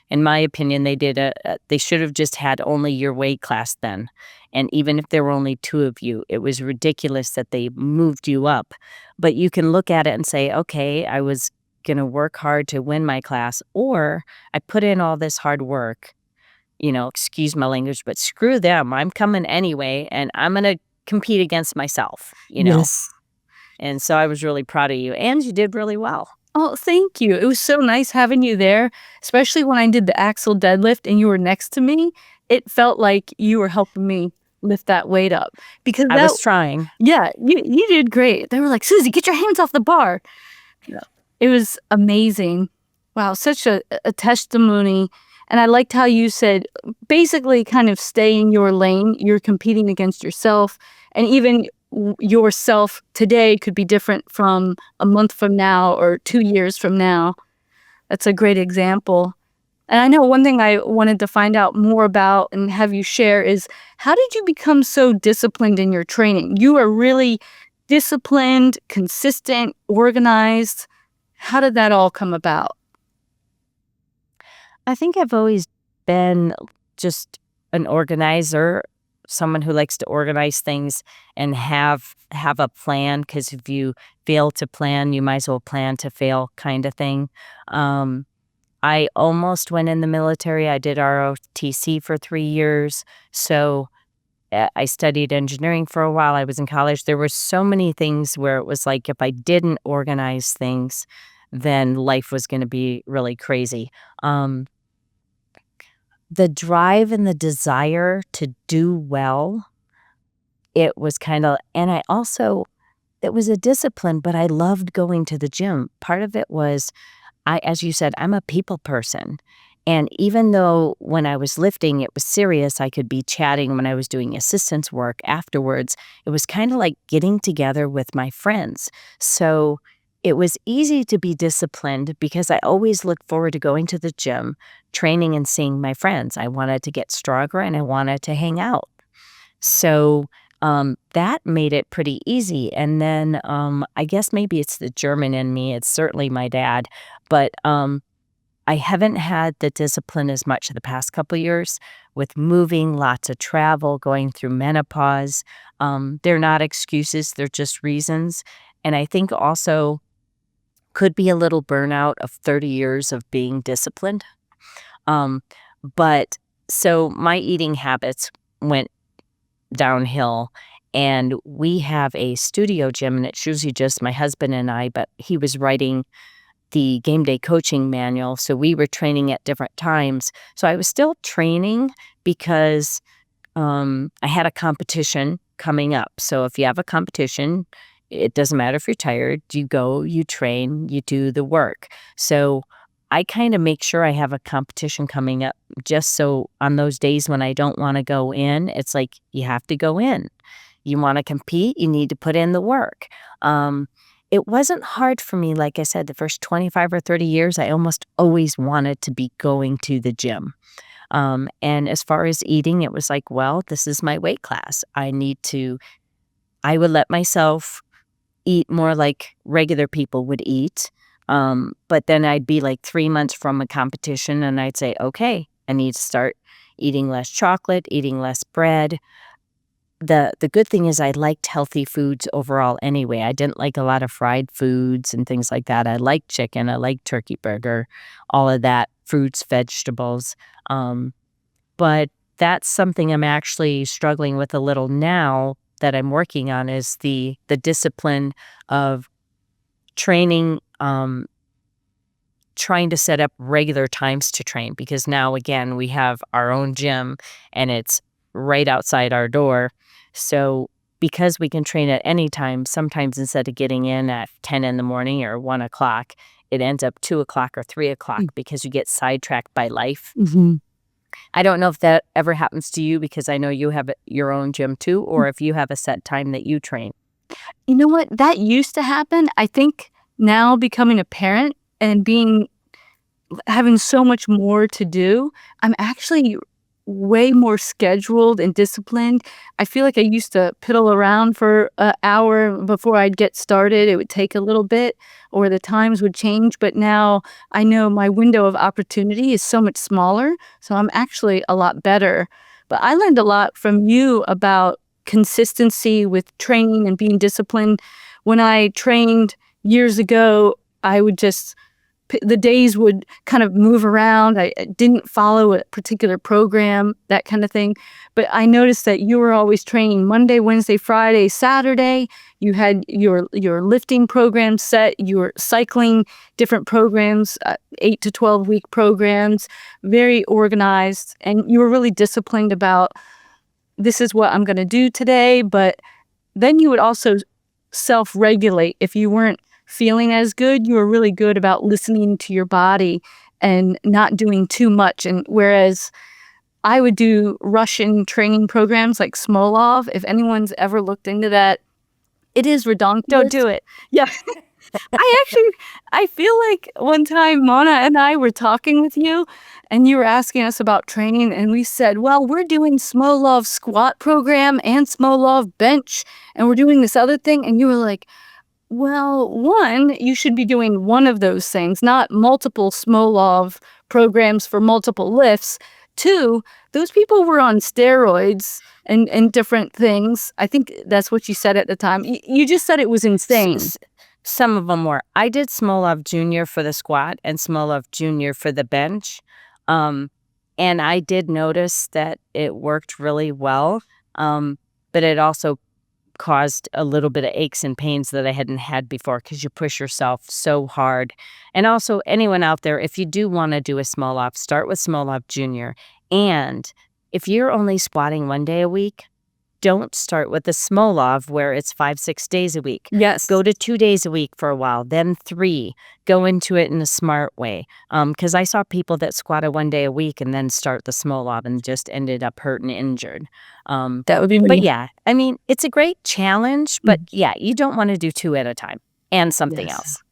In my opinion, they should have just had only your weight class then. And even if there were only 2 of you, it was ridiculous that they moved you up. But you can look at it and say, okay, I was going to work hard to win my class, or I put in all this hard work. Excuse my language, but screw them. I'm coming anyway, and I'm going to compete against myself, Yes. And so I was really proud of you, and you did really well. Oh, thank you. It was so nice having you there, especially when I did the axle deadlift and you were next to me. It felt like you were helping me lift that weight up. Because I was trying. Yeah, you did great. They were like, Susie, get your hands off the bar. Yeah. It was amazing. Wow, such a testimony. And I liked how you said, basically kind of stay in your lane. You're competing against yourself. And even yourself today could be different from a month from now or 2 years from now. That's a great example. And I know one thing I wanted to find out more about and have you share is, how did you become so disciplined in your training? You are really disciplined, consistent, organized. How did that all come about? I think I've always been just an organizer, someone who likes to organize things and have a plan, because if you fail to plan, you might as well plan to fail, kind of thing. I almost went in the military. I did ROTC for 3 years. So I studied engineering for a while. I was in college. There were so many things where it was like, if I didn't organize things, then life was going to be really crazy. The drive and the desire to do well, it was kind of, and I also, it was a discipline, but I loved going to the gym. Part of it was, as you said, I'm a people person. And even though when I was lifting, it was serious, I could be chatting when I was doing assistance work afterwards. It was kind of like getting together with my friends. So it was easy to be disciplined because I always looked forward to going to the gym, training, and seeing my friends. I wanted to get stronger and I wanted to hang out. So that made it pretty easy. And then I guess maybe it's the German in me. It's certainly my dad. But I haven't had the discipline as much the past couple of years with moving, lots of travel, going through menopause. They're not excuses. They're just reasons. And I think also could be a little burnout of 30 years of being disciplined. But so my eating habits went downhill, and we have a studio gym, and it's usually just my husband and I, but he was writing the game day coaching manual, so we were training at different times. So I was still training because I had a competition coming up. So if you have a competition, it doesn't matter if you're tired, you go, you train, you do the work. So I kind of make sure I have a competition coming up, just so on those days when I don't want to go in, it's like, you have to go in. You want to compete, you need to put in the work. It wasn't hard for me. Like I said, the first 25 or 30 years, I almost always wanted to be going to the gym. And as far as eating, it was like, well, this is my weight class. I would let myself eat more like regular people would eat. But then I'd be like 3 months from a competition and I'd say, okay, I need to start eating less chocolate, eating less bread. The good thing is I liked healthy foods overall anyway. I didn't like a lot of fried foods and things like that. I liked chicken. I liked turkey burger, all of that, fruits, vegetables. But that's something I'm actually struggling with a little now that I'm working on, is the discipline of training, trying to set up regular times to train, because now, again, we have our own gym and it's right outside our door. So because we can train at any time, sometimes instead of getting in at 10 in the morning or 1 o'clock, it ends up 2 o'clock or 3 o'clock because you get sidetracked by life. Mm-hmm. I don't know if that ever happens to you, because I know you have your own gym too, or if you have a set time that you train. You know what? That used to happen. I think now, becoming a parent and having so much more to do, I'm actually way more scheduled and disciplined. I feel like I used to piddle around for an hour before I'd get started. It would take a little bit, or the times would change. But now I know my window of opportunity is so much smaller. So I'm actually a lot better. But I learned a lot from you about consistency with training and being disciplined. When I trained years ago, I would just, the days would kind of move around. I didn't follow a particular program, that kind of thing. But I noticed that you were always training Monday, Wednesday, Friday, Saturday. You had your lifting program set. You were cycling different programs, 8 to 12 week programs, very organized. And you were really disciplined about, this is what I'm going to do today. But then you would also self-regulate. If you weren't feeling as good, you were really good about listening to your body and not doing too much. And whereas I would do Russian training programs like Smolov, if anyone's ever looked into that, it is redonkulous. Don't do it. Yeah. I feel like one time Mona and I were talking with you and you were asking us about training and we said, well, we're doing Smolov squat program and Smolov bench and we're doing this other thing. And you were like, well, one, you should be doing one of those things, not multiple Smolov programs for multiple lifts. Two, those people were on steroids and different things. I think that's what you said at the time. You just said it was insane. Some of them were. I did Smolov Junior for the squat and Smolov Junior for the bench. And I did notice that it worked really well, but it also caused a little bit of aches and pains that I hadn't had before because you push yourself so hard. And also, anyone out there, if you do want to do a Smolov, start with Smolov Junior. And if you're only squatting 1 day a week, don't start with the Smolov where it's 5-6 days a week. Yes. Go to 2 days a week for a while, then 3. Go into it in a smart way. Because I saw people that squatted 1 day a week and then start the Smolov and just ended up hurt and injured. That would be me. But yeah, I mean, it's a great challenge, but yeah, you don't want to do 2 at a time and something else.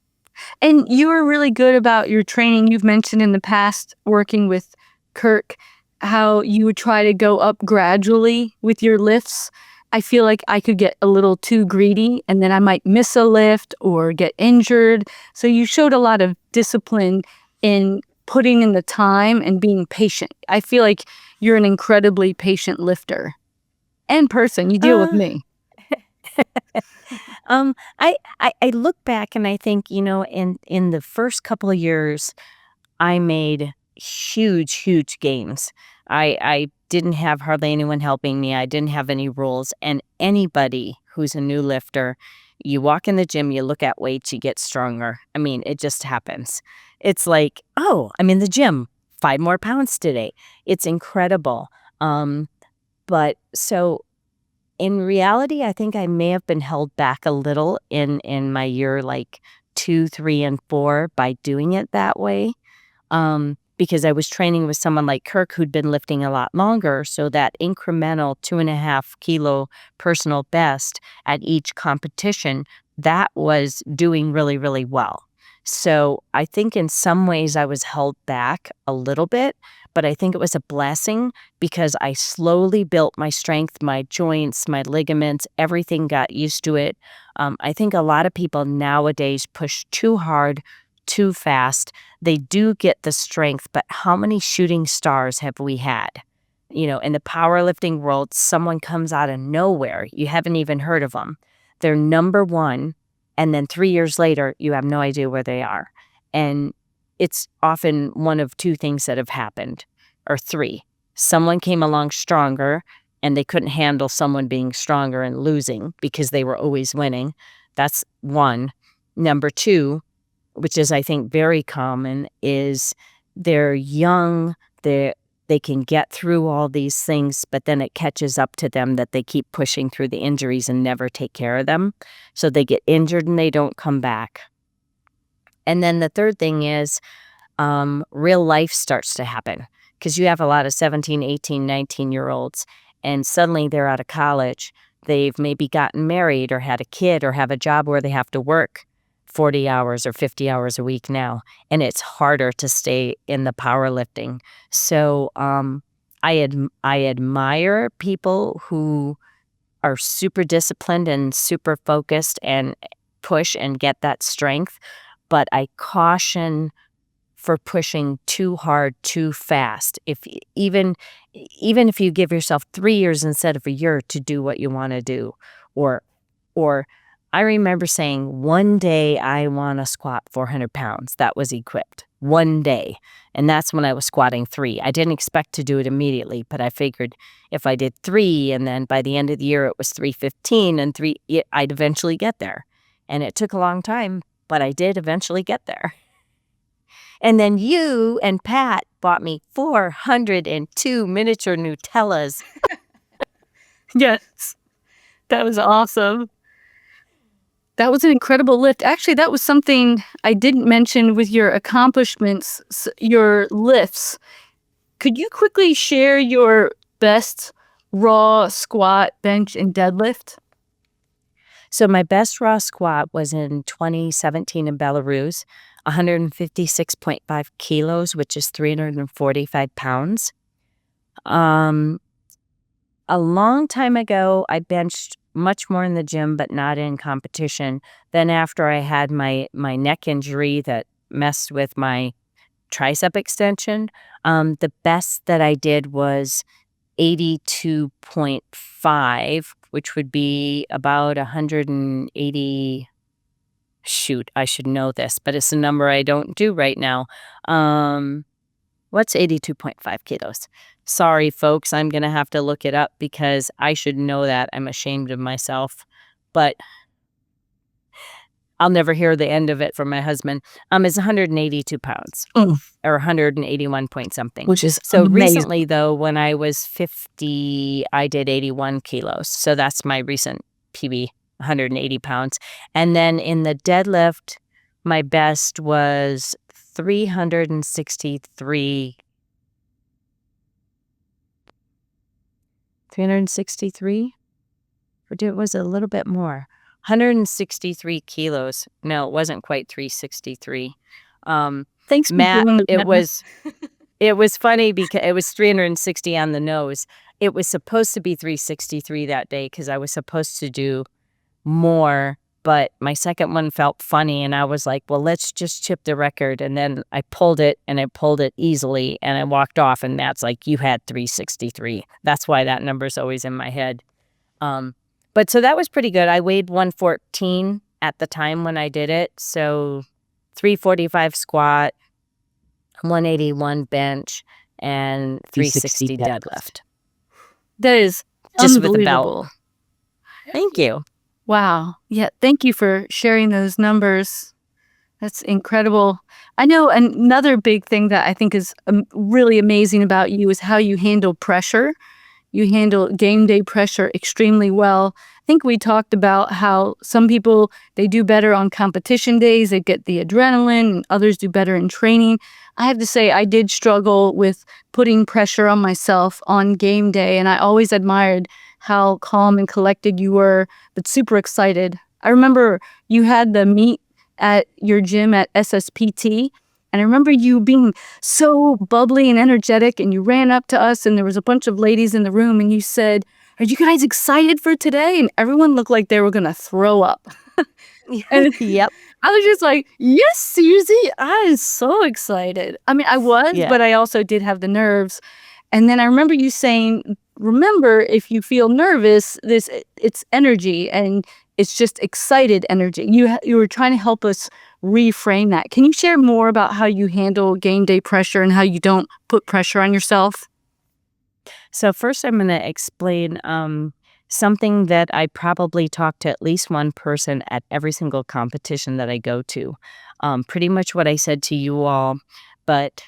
And you were really good about your training. You've mentioned in the past working with Kirk how you would try to go up gradually with your lifts. I feel like I could get a little too greedy and then I might miss a lift or get injured. So you showed a lot of discipline in putting in the time and being patient. I feel like you're an incredibly patient lifter and person. You deal with me. I look back and I think, in the first couple of years, I made huge gains. I didn't have hardly anyone helping me. I didn't have any rules. And anybody who's a new lifter, you walk in the gym, you look at weights, you get stronger. I mean, it just happens. It's like, oh, I'm in the gym, 5 more pounds today. It's incredible. But so in reality, I think I may have been held back a little in my year like 2, 3, and 4 by doing it that way. Because I was training with someone like Kirk who'd been lifting a lot longer, so that incremental 2.5 kilo personal best at each competition, that was doing really, really well. So I think in some ways I was held back a little bit, but I think it was a blessing because I slowly built my strength, my joints, my ligaments, everything got used to it. I think a lot of people nowadays push too hard, too fast. They do get the strength, but how many shooting stars have we had? In the powerlifting world, someone comes out of nowhere. You haven't even heard of them. They're number 1, and then 3 years later, you have no idea where they are. And it's often one of 2 things that have happened, or 3. Someone came along stronger, and they couldn't handle someone being stronger and losing because they were always winning. That's 1. Number 2, which is, I think, very common, is they're young, they can get through all these things, but then it catches up to them that they keep pushing through the injuries and never take care of them. So they get injured and they don't come back. And then the third thing is real life starts to happen because you have a lot of 17, 18, 19-year-olds, and suddenly they're out of college. They've maybe gotten married or had a kid or have a job where they have to work 40 hours or 50 hours a week now, and it's harder to stay in the powerlifting. So I admire people who are super disciplined and super focused and push and get that strength, but I caution for pushing too hard, too fast. Even if you give yourself 3 years instead of a year to do what you want to do, or I remember saying, 1 day I want to squat 400 pounds. That was equipped. 1 day. And that's when I was squatting 3. I didn't expect to do it immediately, but I figured if I did 3 and then by the end of the year it was 315 and 3, I'd eventually get there. And it took a long time, but I did eventually get there. And then you and Pat bought me 402 miniature Nutellas. Yes. That was awesome. That was an incredible lift. Actually, that was something I didn't mention with your accomplishments, your lifts. Could you quickly share your best raw squat, bench, and deadlift? So my best raw squat was in 2017 in Belarus, 156.5 kilos, which is 345 pounds. A long time ago, I benched much more in the gym, but not in competition. Then after I had my neck injury that messed with my tricep extension, the best that I did was 82.5, which would be about 180. Shoot, I should know this, but it's a number I don't do right now. What's 82.5 kilos? Sorry, folks, I'm going to have to look it up because I should know that. I'm ashamed of myself, but I'll never hear the end of it from my husband. It's 182 pounds or 181 point something. Which is So amazing. recently, though, when I was 50, I did 81 kilos. So that's my recent PB, 180 pounds. And then in the deadlift, my best was 363. 363? Or was it a little bit more? 163 kilos. No, it wasn't quite 363. Thanks for Matt, doing it that. was funny because it was 360 on the nose. It was supposed to be 363 that day because I was supposed to do more, but my second one felt funny and I was like, well, let's just chip the record. And then I pulled it and I pulled it easily and I walked off and Matt's like, you had 363. That's why that number's always in my head. But so that was pretty good. I weighed 114 at the time when I did it. So 345 squat, 181 bench, and 360 deadlift. That is Just with a unbelievable. belt. Thank you. Wow. Yeah, thank you for sharing those numbers. That's incredible. I know another big thing that I think is really amazing about you is how you handle pressure. You handle game day pressure extremely well. I think we talked about how some people, they do better on competition days. They get the adrenaline, and others do better in training. I have to say, I did struggle with putting pressure on myself on game day, and I always admired how calm and collected you were, but super excited. I remember you had the meet at your gym at SSPT, and I remember you being so bubbly and energetic, and you ran up to us, and there was a bunch of ladies in the room, and you said, "Are you guys excited for today?" And everyone looked like they were going to throw up. And Yep. I was just like, yes, Susie, I'm so excited. I mean, I was, Yeah. but I also did have the nerves. And then I remember you saying, remember, if you feel nervous, it's energy, and it's just excited energy. You were trying to help us reframe that. Can you share more about how you handle game day pressure and how you don't put pressure on yourself? So first I'm going to explain something that I probably talk to at least one person at every single competition that I go to. Pretty much what I said to you all, but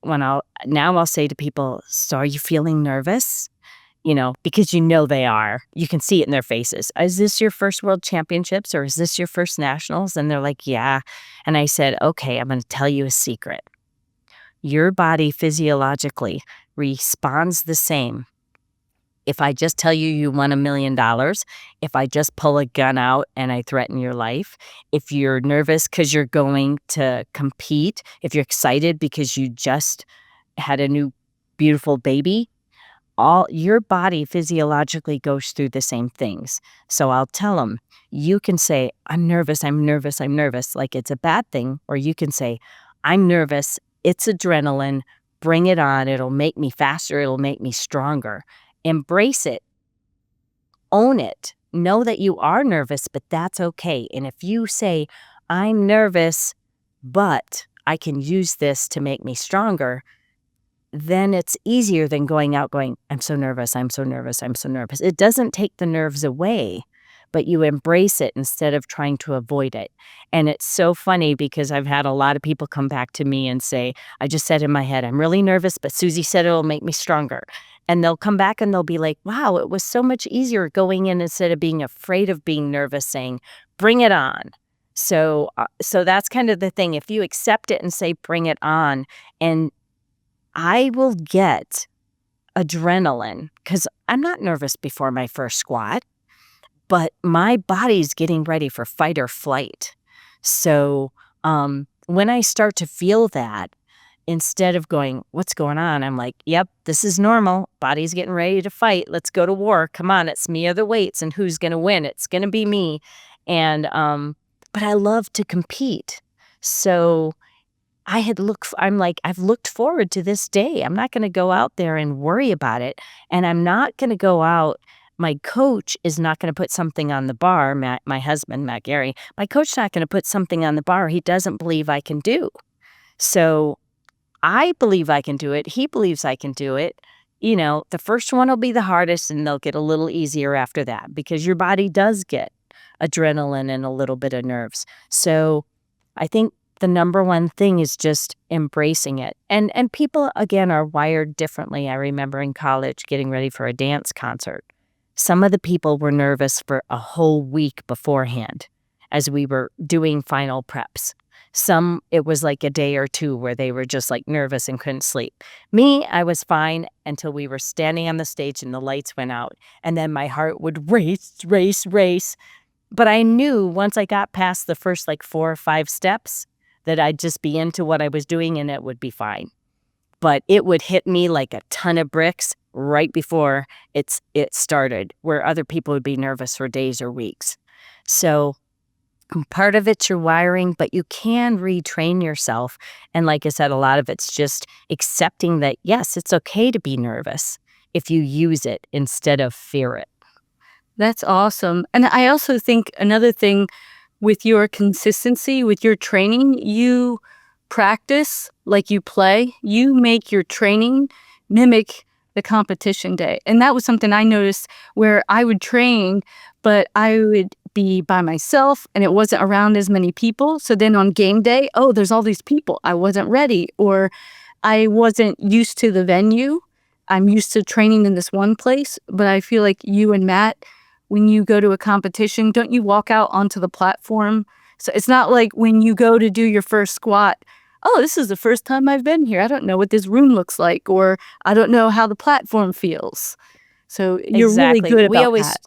I'll say to people, so are you feeling nervous? Because they are. You can see it in their faces. Is this your first World Championships or is this your first Nationals? And they're like, yeah. And I said, okay, I'm going to tell you a secret. Your body physiologically responds the same. If I just tell you you won $1 million, if I just pull a gun out and I threaten your life, if you're nervous because you're going to compete, if you're excited because you just had a new beautiful baby, all your body physiologically goes through the same things. So I'll tell them, you can say, I'm nervous, like it's a bad thing. Or you can say, I'm nervous, it's adrenaline, bring it on. It'll make me faster. It'll make me stronger. Embrace it. Own it. Know that you are nervous, but that's okay. And if you say, I'm nervous, but I can use this to make me stronger, then it's easier than going out going, I'm so nervous. It doesn't take the nerves away, but you embrace it instead of trying to avoid it. And it's so funny because I've had a lot of people come back to me and say, I just said in my head, I'm really nervous, but Susie said it'll make me stronger. And they'll come back and they'll be like, wow, it was so much easier going in instead of being afraid of being nervous, saying, bring it on. So that's kind of the thing. If you accept it and say, bring it on, and I will get adrenaline because I'm not nervous before my first squat, but my body's getting ready for fight or flight. So when I start to feel that, instead of going, what's going on? I'm like, yep, this is normal. Body's getting ready to fight. Let's go to war. Come on, it's me or the weights, and who's going to win? It's going to be me. And but I love to compete. So I'm like, I've looked forward to this day. I'm not going to go out there and worry about it. And I'm not going to go out. My coach is not going to put something on the bar. My husband, Matt Gary, my coach's not going to put something on the bar he doesn't believe I can do. So I believe I can do it. He believes I can do it. The first one will be the hardest, and they'll get a little easier after that, because your body does get adrenaline and a little bit of nerves. So I think the number one thing is just embracing it. And people, again, are wired differently. I remember in college getting ready for a dance concert. Some of the people were nervous for a whole week beforehand as we were doing final preps. Some, it was like a day or two where they were just like nervous and couldn't sleep. Me, I was fine until we were standing on the stage and the lights went out. And then my heart would race. But I knew once I got past the first 4 or 5 steps that I'd just be into what I was doing and it would be fine. But it would hit me like a ton of bricks right before it started, where other people would be nervous for days or weeks. So part of it's your wiring, but you can retrain yourself. And like I said, a lot of it's just accepting that, yes, it's okay to be nervous if you use it instead of fear it. That's awesome. And I also think another thing with your consistency, with your training, you practice like you play. You make your training mimic the competition day. And that was something I noticed, where I would train, but I would be by myself and it wasn't around as many people. So then on game day, oh, there's all these people. I wasn't ready, or I wasn't used to the venue. I'm used to training in this one place. But I feel like you and Matt, when you go to a competition, don't you walk out onto the platform? So it's not like when you go to do your first squat, oh, this is the first time I've been here. I don't know what this room looks like, or I don't know how the platform feels. So you're really good about that.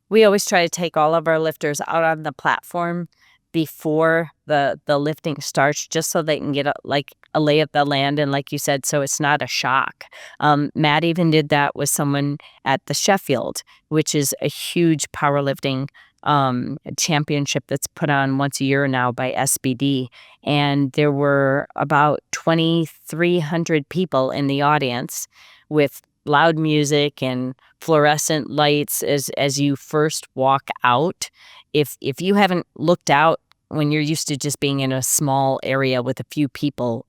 We always try to take all of our lifters out on the platform before the lifting starts, just so they can get a lay of the land. And like you said, so it's not a shock. Matt even did that with someone at the Sheffield, which is a huge powerlifting championship that's put on once a year now by SBD. And there were about 2,300 people in the audience with loud music and fluorescent lights as you first walk out. If you haven't looked out when you're used to just being in a small area with a few people,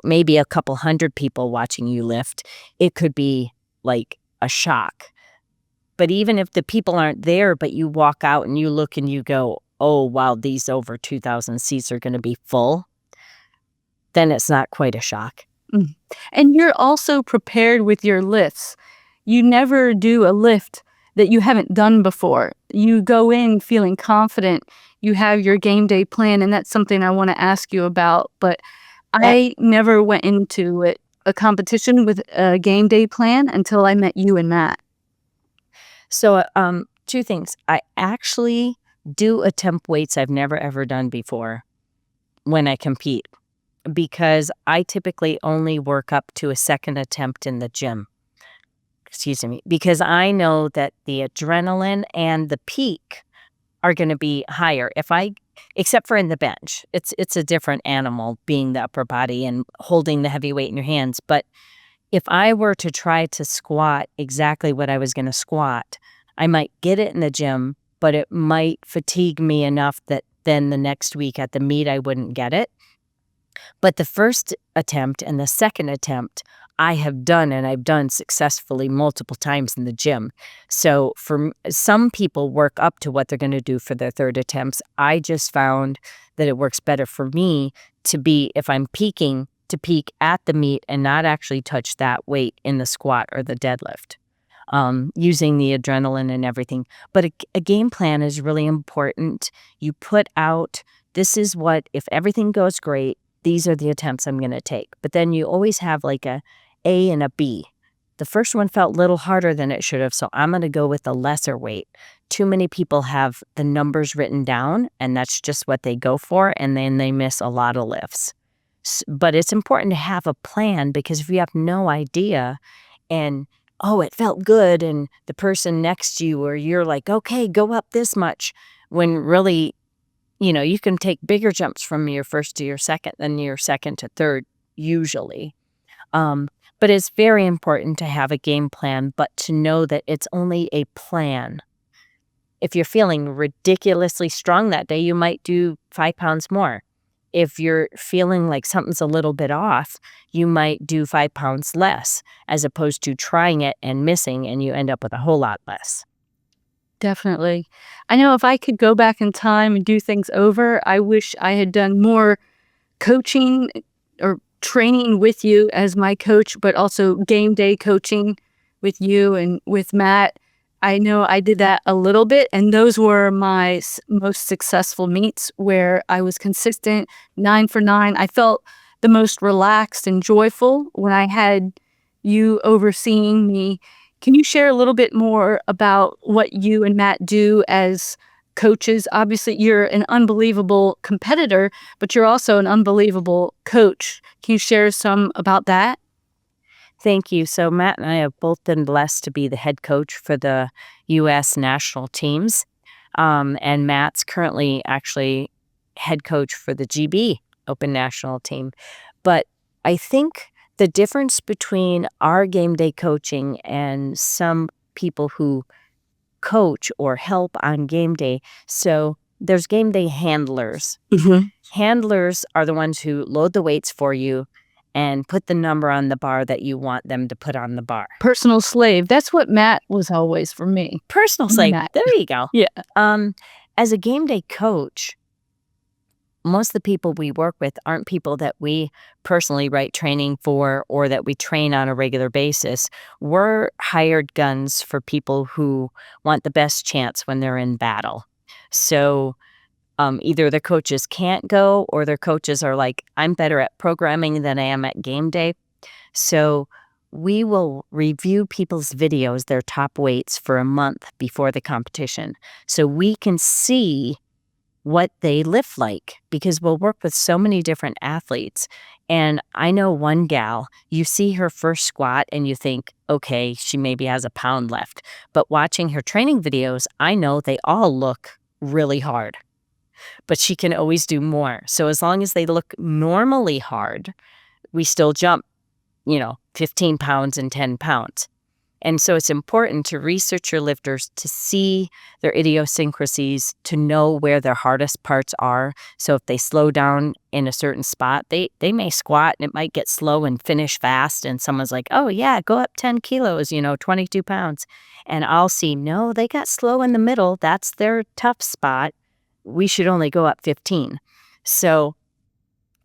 maybe a couple hundred people watching you lift, it could be like a shock. But even if the people aren't there, but you walk out and you look and you go, oh, wow, these over 2,000 seats are going to be full, then it's not quite a shock. And you're also prepared with your lifts. You never do a lift that you haven't done before. You go in feeling confident. You have your game day plan, and that's something I want to ask you about. But I never went into a competition with a game day plan until I met you and Matt. So 2 things. I actually do attempt weights I've never, ever done before when I compete, because I typically only work up to a second attempt in the gym. Because I know that the adrenaline and the peak are going to be higher. Except for in the bench, it's a different animal, being the upper body and holding the heavy weight in your hands. But if I were to try to squat exactly what I was going to squat, I might get it in the gym, but it might fatigue me enough that then the next week at the meet, I wouldn't get it. But the first attempt and the second attempt, I have done, and I've done successfully multiple times in the gym. So for some people work up to what they're going to do for their third attempts. I just found that it works better for me to be, if I'm peaking, to peak at the meet and not actually touch that weight in the squat or the deadlift, using the adrenaline and everything. But a game plan is really important. You put out, this is what, if everything goes great, these are the attempts I'm going to take. But then you always have like a and a B. the first one felt a little harder than it should have, so I'm going to go with the lesser weight. Too many people have the numbers written down, and that's just what they go for, and then they miss a lot of lifts. But it's important to have a plan, because if you have no idea and, oh, it felt good, and the person next to you, or you're like, okay, go up this much, when really, you can take bigger jumps from your first to your second than your second to third, usually. But it's very important to have a game plan, but to know that it's only a plan. If you're feeling ridiculously strong that day, you might do 5 pounds more. If you're feeling like something's a little bit off, you might do 5 pounds less, as opposed to trying it and missing, and you end up with a whole lot less. Definitely. I know if I could go back in time and do things over, I wish I had done more coaching or training with you as my coach, but also game day coaching with you and with Matt. I know I did that a little bit, and those were my most successful meets, where I was consistent, 9 for 9. I felt the most relaxed and joyful when I had you overseeing me. Can you share a little bit more about what you and Matt do as coaches? Obviously, you're an unbelievable competitor, but you're also an unbelievable coach. Can you share some about that? Thank you. So Matt and I have both been blessed to be the head coach for the U.S. national teams. And Matt's currently actually head coach for the GB Open National Team. But I think the difference between our game day coaching and some people who coach or help on game day, so there's game day handlers. Mm-hmm. Handlers are the ones who load the weights for you and put the number on the bar that you want them to put on the bar. Personal slave. That's what Matt was always for me. Personal slave. Matt. There you go. Yeah. As a game day coach, most of the people we work with aren't people that we personally write training for or that we train on a regular basis. We're hired guns for people who want the best chance when they're in battle. So either the coaches can't go, or their coaches are like, I'm better at programming than I am at game day. So we will review people's videos, their top weights, for a month before the competition, so we can see what they lift like, because we'll work with so many different athletes. And I know one gal, you see her first squat and you think, okay, she maybe has a pound left. But watching her training videos, I know they all look really hard, but she can always do more. So as long as they look normally hard, we still jump, 15 pounds and 10 pounds. And so it's important to research your lifters, to see their idiosyncrasies, to know where their hardest parts are. So if they slow down in a certain spot, they may squat and it might get slow and finish fast. And someone's like, oh yeah, go up 10 kilos, 22 pounds. And I'll see, no, they got slow in the middle. That's their tough spot. We should only go up 15. So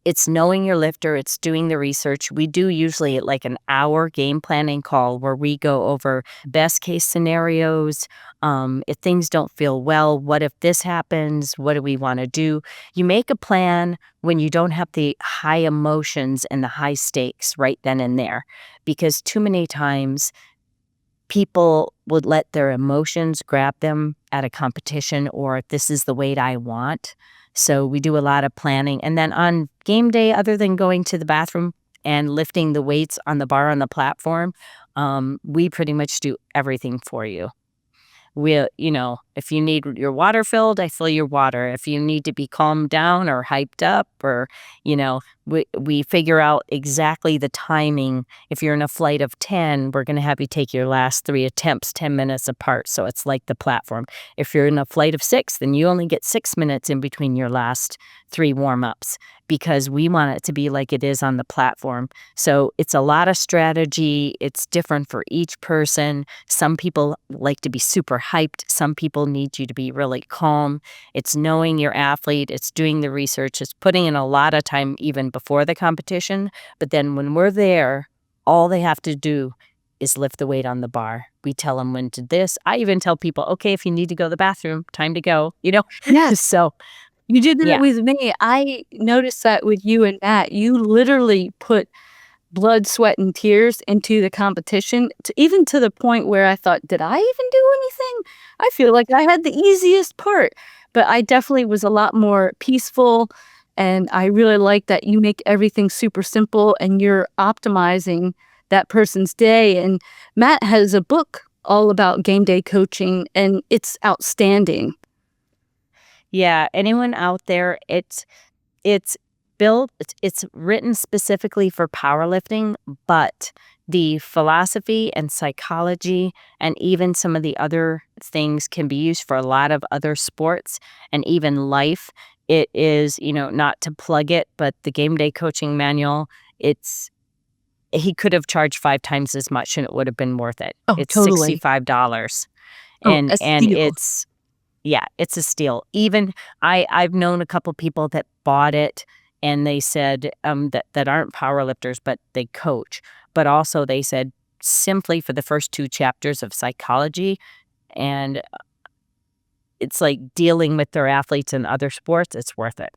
it's knowing your lifter, it's doing the research. We do usually like an hour game planning call where we go over best case scenarios. If things don't feel well, what if this happens? What do we want to do? You make a plan when you don't have the high emotions and the high stakes right then and there, because too many times people would let their emotions grab them at a competition, or this is the weight I want. So we do a lot of planning. And then on game day, other than going to the bathroom and lifting the weights on the bar on the platform, we pretty much do everything for you. If you need your water filled, I fill your water. If you need to be calmed down or hyped up, or, we figure out exactly the timing. If you're in a flight of 10, we're going to have you take your last 3 attempts 10 minutes apart. So it's like the platform. If you're in a flight of 6, then you only get 6 minutes in between your last 3 warm-ups, because we want it to be like it is on the platform. So it's a lot of strategy. It's different for each person. Some people like to be super hyped. Some people need you to be really calm. It's knowing your athlete. It's doing the research. It's putting in a lot of time even before the competition. But then when we're there, all they have to do is lift the weight on the bar. We tell them when to this. I even tell people, okay, if you need to go to the bathroom, time to go, Yes. So you did that yeah. with me. I noticed that with you and Matt. You literally put blood, sweat, and tears into the competition, even to the point where I thought, did I even do anything? I feel like I had the easiest part, but I definitely was a lot more peaceful. And I really like that you make everything super simple and you're optimizing that person's day. And Matt has a book all about game day coaching, and it's outstanding. Yeah, anyone out there, it's built, it's written specifically for powerlifting, but the philosophy and psychology and even some of the other things can be used for a lot of other sports and even life. It is, not to plug it, but the game day coaching manual, he could have charged 5 times as much and it would have been worth it. Oh, It's totally. $65. Oh, And a steal. it's a steal. Even I've known a couple people that bought it and they said that aren't powerlifters, but they coach. But also they said simply for the first 2 chapters of psychology, and it's like dealing with their athletes in other sports, it's worth it.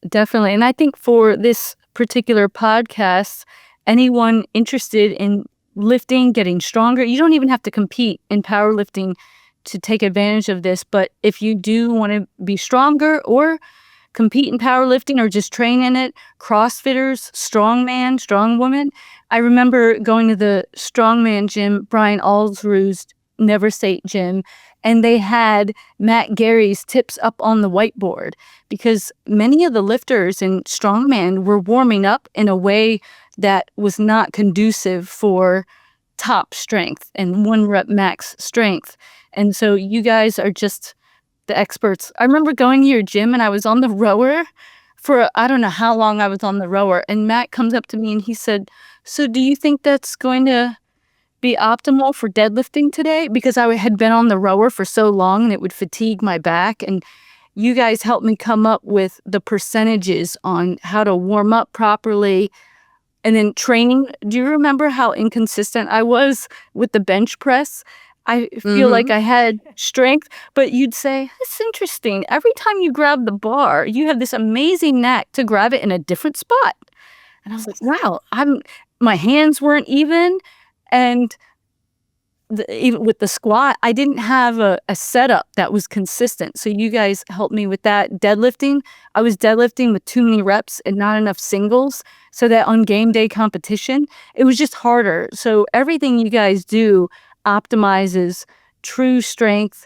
Definitely. And I think for this particular podcast, anyone interested in lifting, getting stronger, you don't even have to compete in powerlifting to take advantage of this. But if you do want to be stronger or compete in powerlifting or just train in it, CrossFitters, strongman, strongwoman. I remember going to the strongman gym, Brian Alsru's Never State Gym, and they had Matt Gary's tips up on the whiteboard because many of the lifters in strongman were warming up in a way that was not conducive for top strength and 1 rep max strength. And so you guys are just the experts. I remember going to your gym and I was on the rower for, I don't know how long I was on the rower. And Matt comes up to me and he said, so do you think that's going to be optimal for deadlifting today? Because I had been on the rower for so long and it would fatigue my back. And you guys helped me come up with the percentages on how to warm up properly. And then training. Do you remember how inconsistent I was with the bench press? I feel like I had strength, but you'd say, it's interesting. Every time you grab the bar, you have this amazing knack to grab it in a different spot. And I was like, wow, my hands weren't even. And even with the squat, I didn't have a setup that was consistent. So you guys helped me with that. Deadlifting, I was deadlifting with too many reps and not enough singles. So that on game day competition, it was just harder. So everything you guys do optimizes true strength,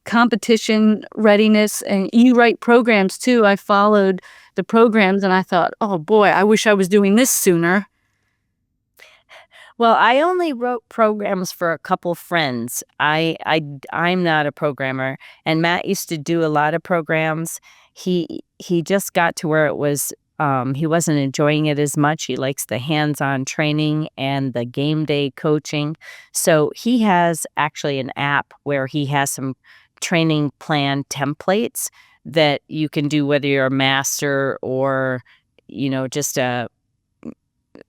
competition readiness, and you write programs too. I followed the programs and I thought, oh boy, I wish I was doing this sooner. Well, I only wrote programs for a couple friends. I'm not a programmer, and Matt used to do a lot of programs. He just got to where it was he wasn't enjoying it as much. He likes the hands-on training and the game day coaching. So he has actually an app where he has some training plan templates that you can do whether you're a master or, just a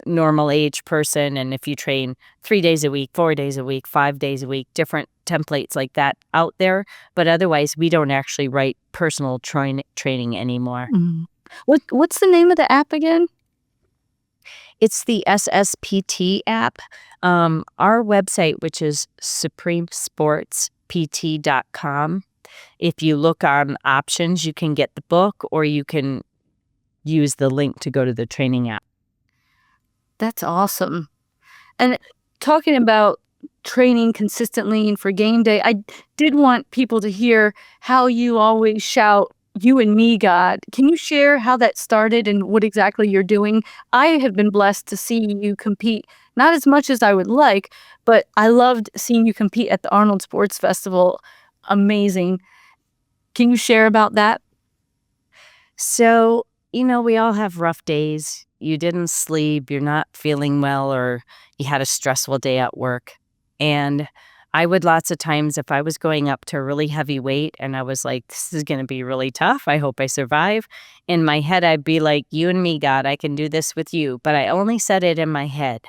normal age person. And if you train 3 days a week, 4 days a week, 5 days a week, different templates like that out there. But otherwise, we don't actually write personal training anymore. Mm. What's the name of the app again? It's the SSPT app. Our website, which is supremesportspt.com. If you look on options, you can get the book or you can use the link to go to the training app. That's awesome. And talking about training consistently and for game day, I did want people to hear how you always shout, you and me, God. Can you share how that started and what exactly you're doing? I have been blessed to see you compete, not as much as I would like, but I loved seeing you compete at the Arnold Sports Festival. Amazing. Can you share about that? So, we all have rough days. You didn't sleep, you're not feeling well, or you had a stressful day at work. And I would lots of times, if I was going up to a really heavy weight and I was like, this is going to be really tough, I hope I survive. In my head, I'd be like, you and me, God, I can do this with you. But I only said it in my head.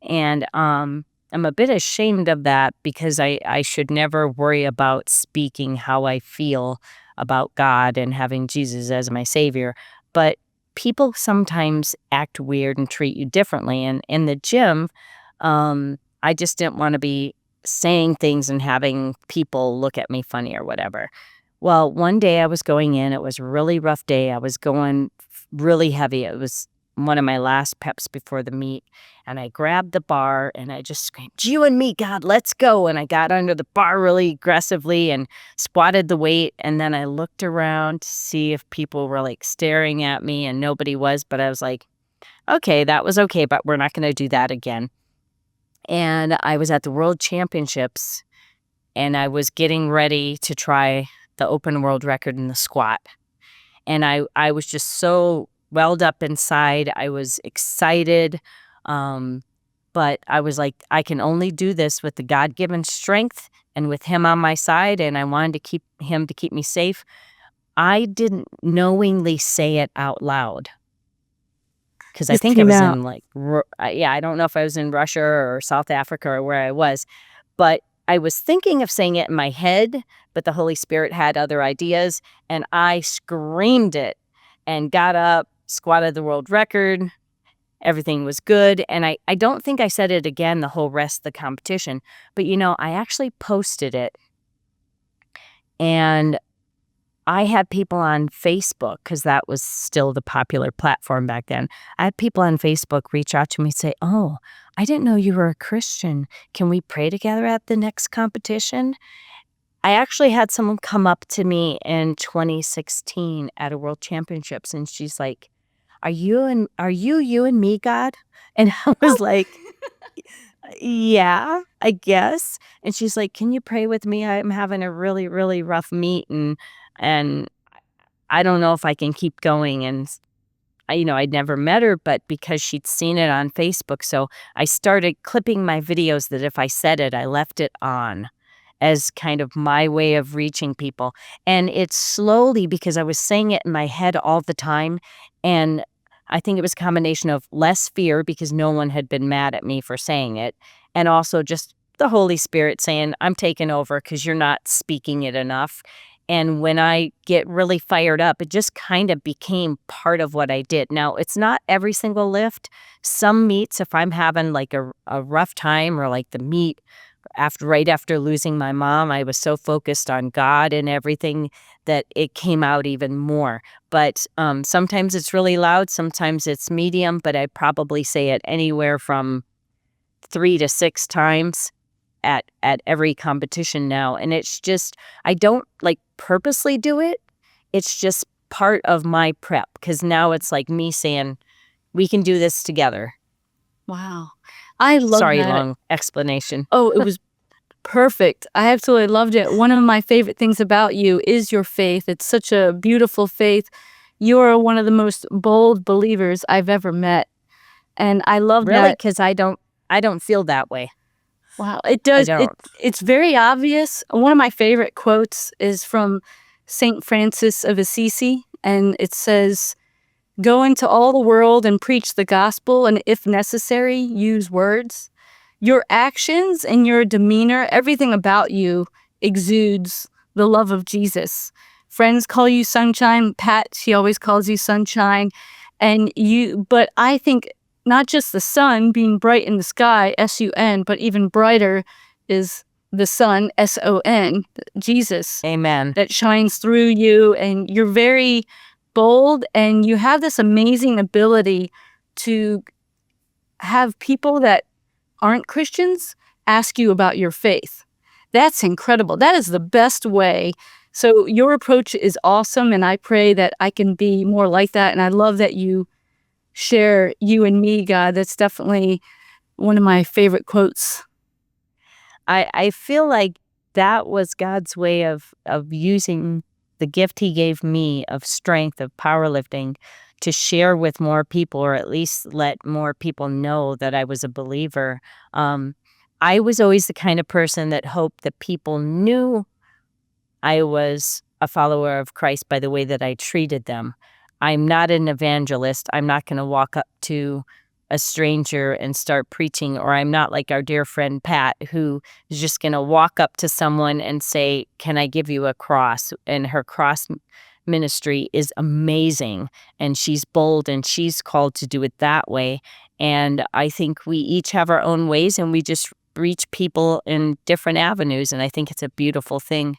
And I'm a bit ashamed of that because I should never worry about speaking how I feel about God and having Jesus as my savior. But people sometimes act weird and treat you differently. And in the gym, I just didn't want to be saying things and having people look at me funny or whatever. Well, one day I was going in. It was a really rough day. I was going really heavy. It was one of my last peps before the meet. And I grabbed the bar and I just screamed, "You and me, God, let's go." And I got under the bar really aggressively and squatted the weight. And then I looked around to see if people were like staring at me, and nobody was. But I was like, okay, that was okay, but we're not going to do that again. And I was at the World Championships and I was getting ready to try the open world record in the squat. And I was just so welled up inside. I was excited. But I was like, I can only do this with the God-given strength and with him on my side. And I wanted to keep him to keep me safe. I didn't knowingly say it out loud. Because I Just think I came was out. in I don't know if I was in Russia or South Africa or where I was, but I was thinking of saying it in my head, but the Holy Spirit had other ideas, and I screamed it and got up, squatted the world record. Everything was good, and I don't think I said it again the whole rest of the competition, but, I actually posted it, and I had people on Facebook, because that was still the popular platform back then. I had people on Facebook reach out to me and say, "Oh, I didn't know you were a Christian. Can we pray together at the next competition?" I actually had someone come up to me in 2016 at a World Championships, and she's like, "Are you you and me, God?" And I was like, "Yeah, I guess." And she's like, "Can you pray with me? I'm having a really, really rough meet, and I don't know if I can keep going." And I'd never met her, but because she'd seen it on Facebook, so I started clipping my videos that if I said it, I left it on as kind of my way of reaching people. And it's slowly, because I was saying it in my head all the time, and I think it was a combination of less fear because no one had been mad at me for saying it, and also just the Holy Spirit saying, "I'm taking over because you're not speaking it enough." And when I get really fired up, it just kind of became part of what I did. Now, it's not every single lift. Some meets, if I'm having like a rough time, or like the meet right after losing my mom, I was so focused on God and everything that it came out even more. But sometimes it's really loud, sometimes it's medium, but I probably say it anywhere from 3 to 6 times at every competition now. And it's just, I don't like purposely do it. It's just part of my prep, because now it's like me saying, we can do this together. Wow. I love Sorry, that. long explanation. Oh, it was perfect. I absolutely loved it. One of my favorite things about you is your faith. It's such a beautiful faith. You're one of the most bold believers I've ever met. And I love Really? that. Because I don't feel that way. Wow, it does. I don't. It's very obvious. One of my favorite quotes is from Saint Francis of Assisi, and it says, "Go into all the world and preach the gospel, and if necessary, use words." Your actions and your demeanor, everything about you exudes the love of Jesus. Friends call you Sunshine. Pat, she always calls you Sunshine. But I think not just the sun being bright in the sky, S-U-N, but even brighter is the sun, S-O-N, Jesus. Amen. That shines through you, and you're very bold, and you have this amazing ability to have people that aren't Christians ask you about your faith. That's incredible. That is the best way. So your approach is awesome, and I pray that I can be more like that. And I love that you share you and me, God. That's definitely one of my favorite quotes. I feel like that was God's way of using the gift he gave me of strength, of powerlifting, to share with more people, or at least let more people know that I was a believer. I was always the kind of person that hoped that people knew I was a follower of Christ by the way that I treated them. I'm not an evangelist. I'm not going to walk up to a stranger and start preaching, or I'm not like our dear friend Pat, who is just going to walk up to someone and say, "Can I give you a cross?" And her cross ministry is amazing, and she's bold, and she's called to do it that way. And I think we each have our own ways, and we just reach people in different avenues, and I think it's a beautiful thing.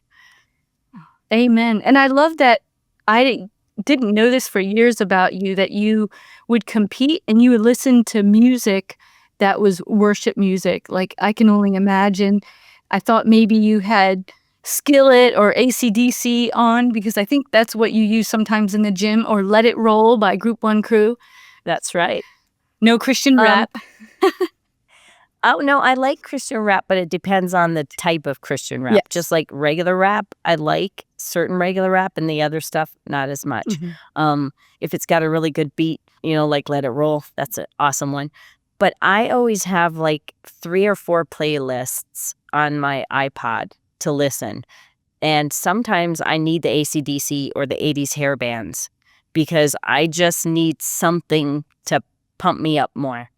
Amen. And I love that I didn't know this for years about you, that you would compete and you would listen to music that was worship music. Like, I can only imagine. I thought maybe you had Skillet or AC/DC on, because I think that's what you use sometimes in the gym, or Let It Roll by Group One Crew. That's right. No Christian rap. Oh, no, I like Christian rap, but it depends on the type of Christian rap. Yes. Just like regular rap, I like certain regular rap, and the other stuff, not as much. If it's got a really good beat, like Let It Roll, that's an awesome one. But I always have like 3 or 4 playlists on my iPod to listen. And sometimes I need the AC/DC or the 80s hair bands, because I just need something to pump me up more.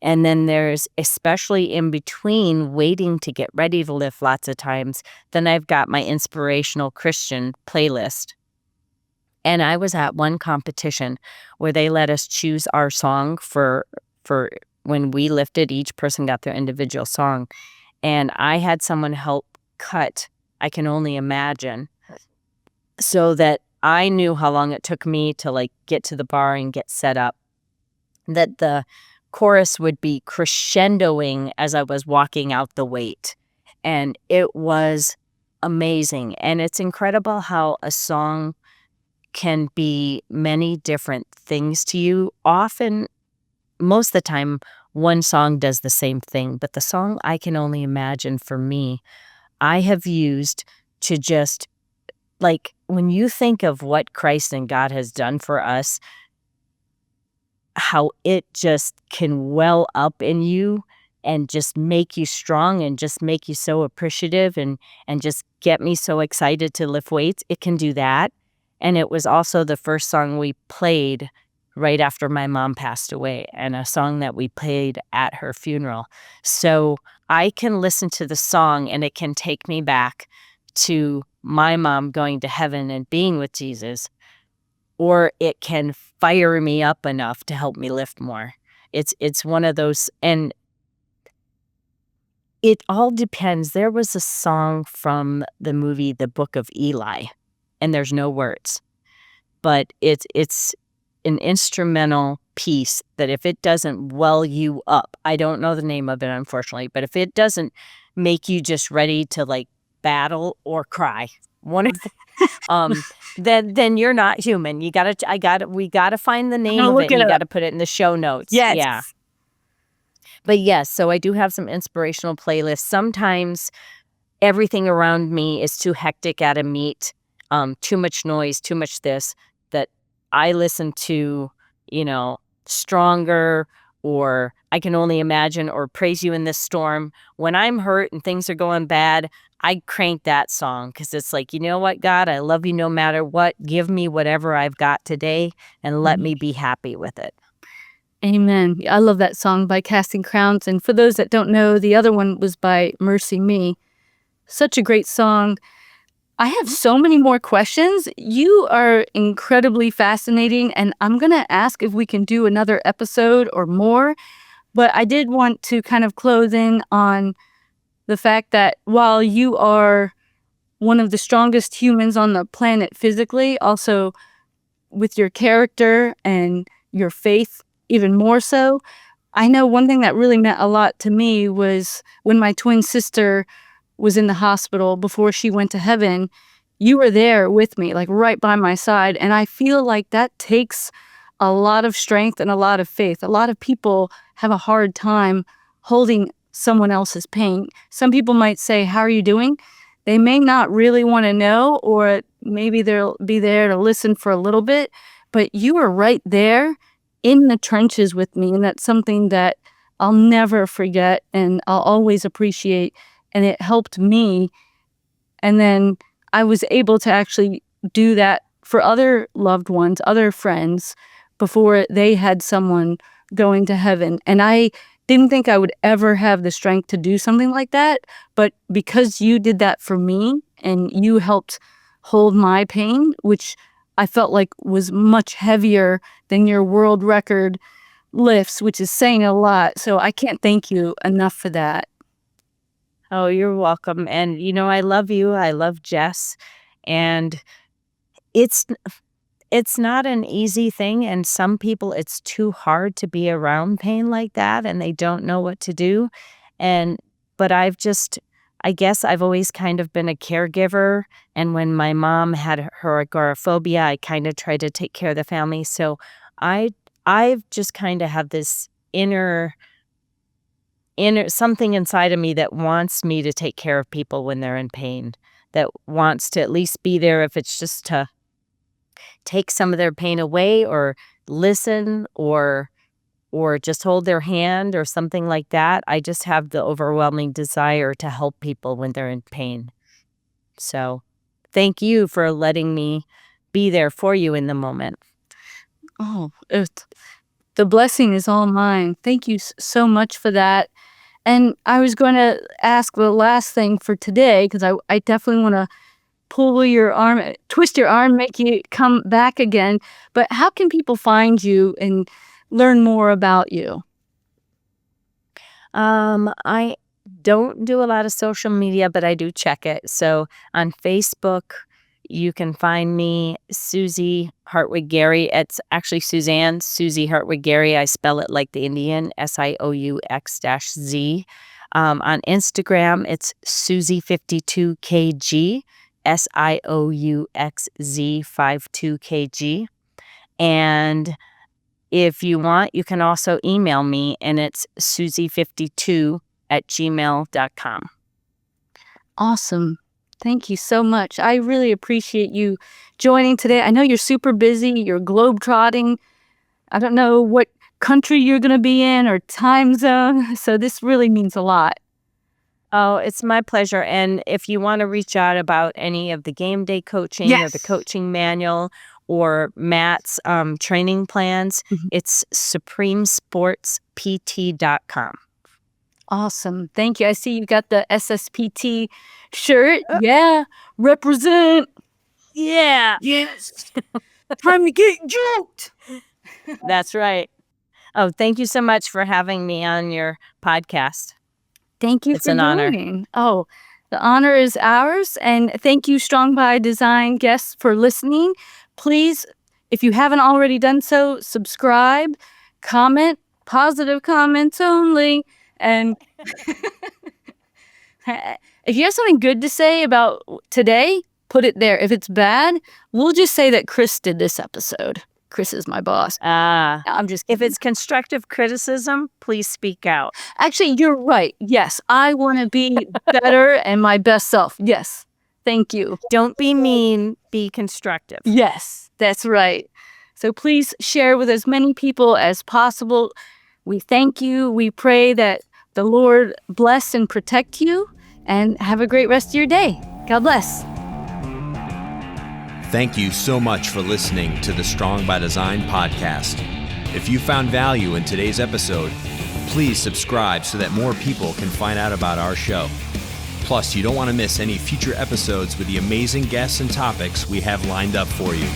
And then there's, especially in between waiting to get ready to lift lots of times, then I've got my inspirational Christian playlist. And I was at one competition where they let us choose our song for when we lifted. Each person got their individual song. And I had someone help cut I Can Only Imagine, so that I knew how long it took me to like get to the bar and get set up, that the chorus would be crescendoing as I was walking out the weight. And it was amazing. And it's incredible how a song can be many different things to you. Often, most of the time, one song does the same thing. But the song I Can Only Imagine, for me, I have used to just, like, when you think of what Christ and God has done for us, how it just can well up in you and just make you strong and just make you so appreciative and just get me so excited to lift weights. It can do that. And it was also the first song we played right after my mom passed away, and a song that we played at her funeral. So I can listen to the song and it can take me back to my mom going to heaven and being with Jesus, or it can fire me up enough to help me lift more. It's one of those, and it all depends. There was a song from the movie The Book of Eli, and there's no words, but it's an instrumental piece that if it doesn't well you up, I don't know the name of it, unfortunately, but if it doesn't make you just ready to like battle or cry, one of then you're not human. We gotta find the name of it, and you gotta put it in the show notes. Yes. Yeah. But yes, so I do have some inspirational playlists. Sometimes everything around me is too hectic at a meet, too much noise, too much this, that I listen to, Stronger, or I Can Only Imagine, or Praise You in This Storm. When I'm hurt and things are going bad, I crank that song, because it's like, you know what, God, I love you no matter what. Give me whatever I've got today and let me be happy with it. Amen. I love that song by Casting Crowns. And for those that don't know, the other one was by Mercy Me. Such a great song. I have so many more questions. You are incredibly fascinating, and I'm going to ask if we can do another episode or more. But I did want to kind of close in on the fact that while you are one of the strongest humans on the planet physically, also with your character and your faith even more so, I know one thing that really meant a lot to me was when my twin sister was in the hospital before she went to heaven. You were there with me, like right by my side. And I feel like that takes a lot of strength and a lot of faith. A lot of people have a hard time holding someone else's pain. Some people might say, "How are you doing?" They may not really want to know, or maybe they'll be there to listen for a little bit, but you were right there in the trenches with me. And that's something that I'll never forget and I'll always appreciate. And it helped me. And then I was able to actually do that for other loved ones, other friends, before they had someone going to heaven. And I didn't think I would ever have the strength to do something like that. But because you did that for me and you helped hold my pain, which I felt like was much heavier than your world record lifts, which is saying a lot. So I can't thank you enough for that. Oh, you're welcome. And I love you. I love Jess. And it's not an easy thing, and some people, it's too hard to be around pain like that, and they don't know what to do. But I guess I've always kind of been a caregiver, and when my mom had her agoraphobia, I kind of tried to take care of the family. So I've just kind of have this inner something inside of me that wants me to take care of people when they're in pain, that wants to at least be there, if it's just to take some of their pain away, or listen, or just hold their hand or something like that. I just have the overwhelming desire to help people when they're in pain. So thank you for letting me be there for you in the moment. Oh, the blessing is all mine. Thank you so much for that. And I was going to ask the last thing for today, because I definitely want to pull your arm, twist your arm, make you come back again. But how can people find you and learn more about you? I don't do a lot of social media, but I do check it. So on Facebook, you can find me, Suzanne Hartwig-Gary. It's actually Suzanne, Susie Hartwig-Gary. I spell it like the Indian, SIOUX-Z. On Instagram, it's Susie52kg, SIOUXZ52kg. And if you want, you can also email me, and it's susie52@gmail.com. Awesome. Thank you so much. I really appreciate you joining today. I know you're super busy. You're globetrotting. I don't know what country you're going to be in or time zone. So this really means a lot. Oh, it's my pleasure. And if you want to reach out about any of the game day coaching, or the coaching manual, or Matt's training plans, it's supremesportspt.com. Awesome. Thank you. I see you got the SSPT shirt. Yeah. Represent. Yeah. Yes. Time to get joked. That's right. Oh, thank you so much for having me on your podcast. Thank you It's for an honor. joining. Oh, the honor is ours. And thank you, Strong by Design guests, for listening. Please, if you haven't already done so, subscribe, comment, positive comments only. And if you have something good to say about today, put it there. If it's bad, we'll just say that Chris did this episode. Chris is my boss. I'm just kidding. If it's constructive criticism, please speak out. Actually, you're right. Yes, I want to be better and my best self. Yes. Thank you. Don't be mean, be constructive. Yes, that's right. So please share with as many people as possible. We thank you. We pray that the Lord bless and protect you, and have a great rest of your day. God bless. Thank you so much for listening to the Strong by Design podcast. If you found value in today's episode, please subscribe so that more people can find out about our show. Plus, you don't want to miss any future episodes with the amazing guests and topics we have lined up for you.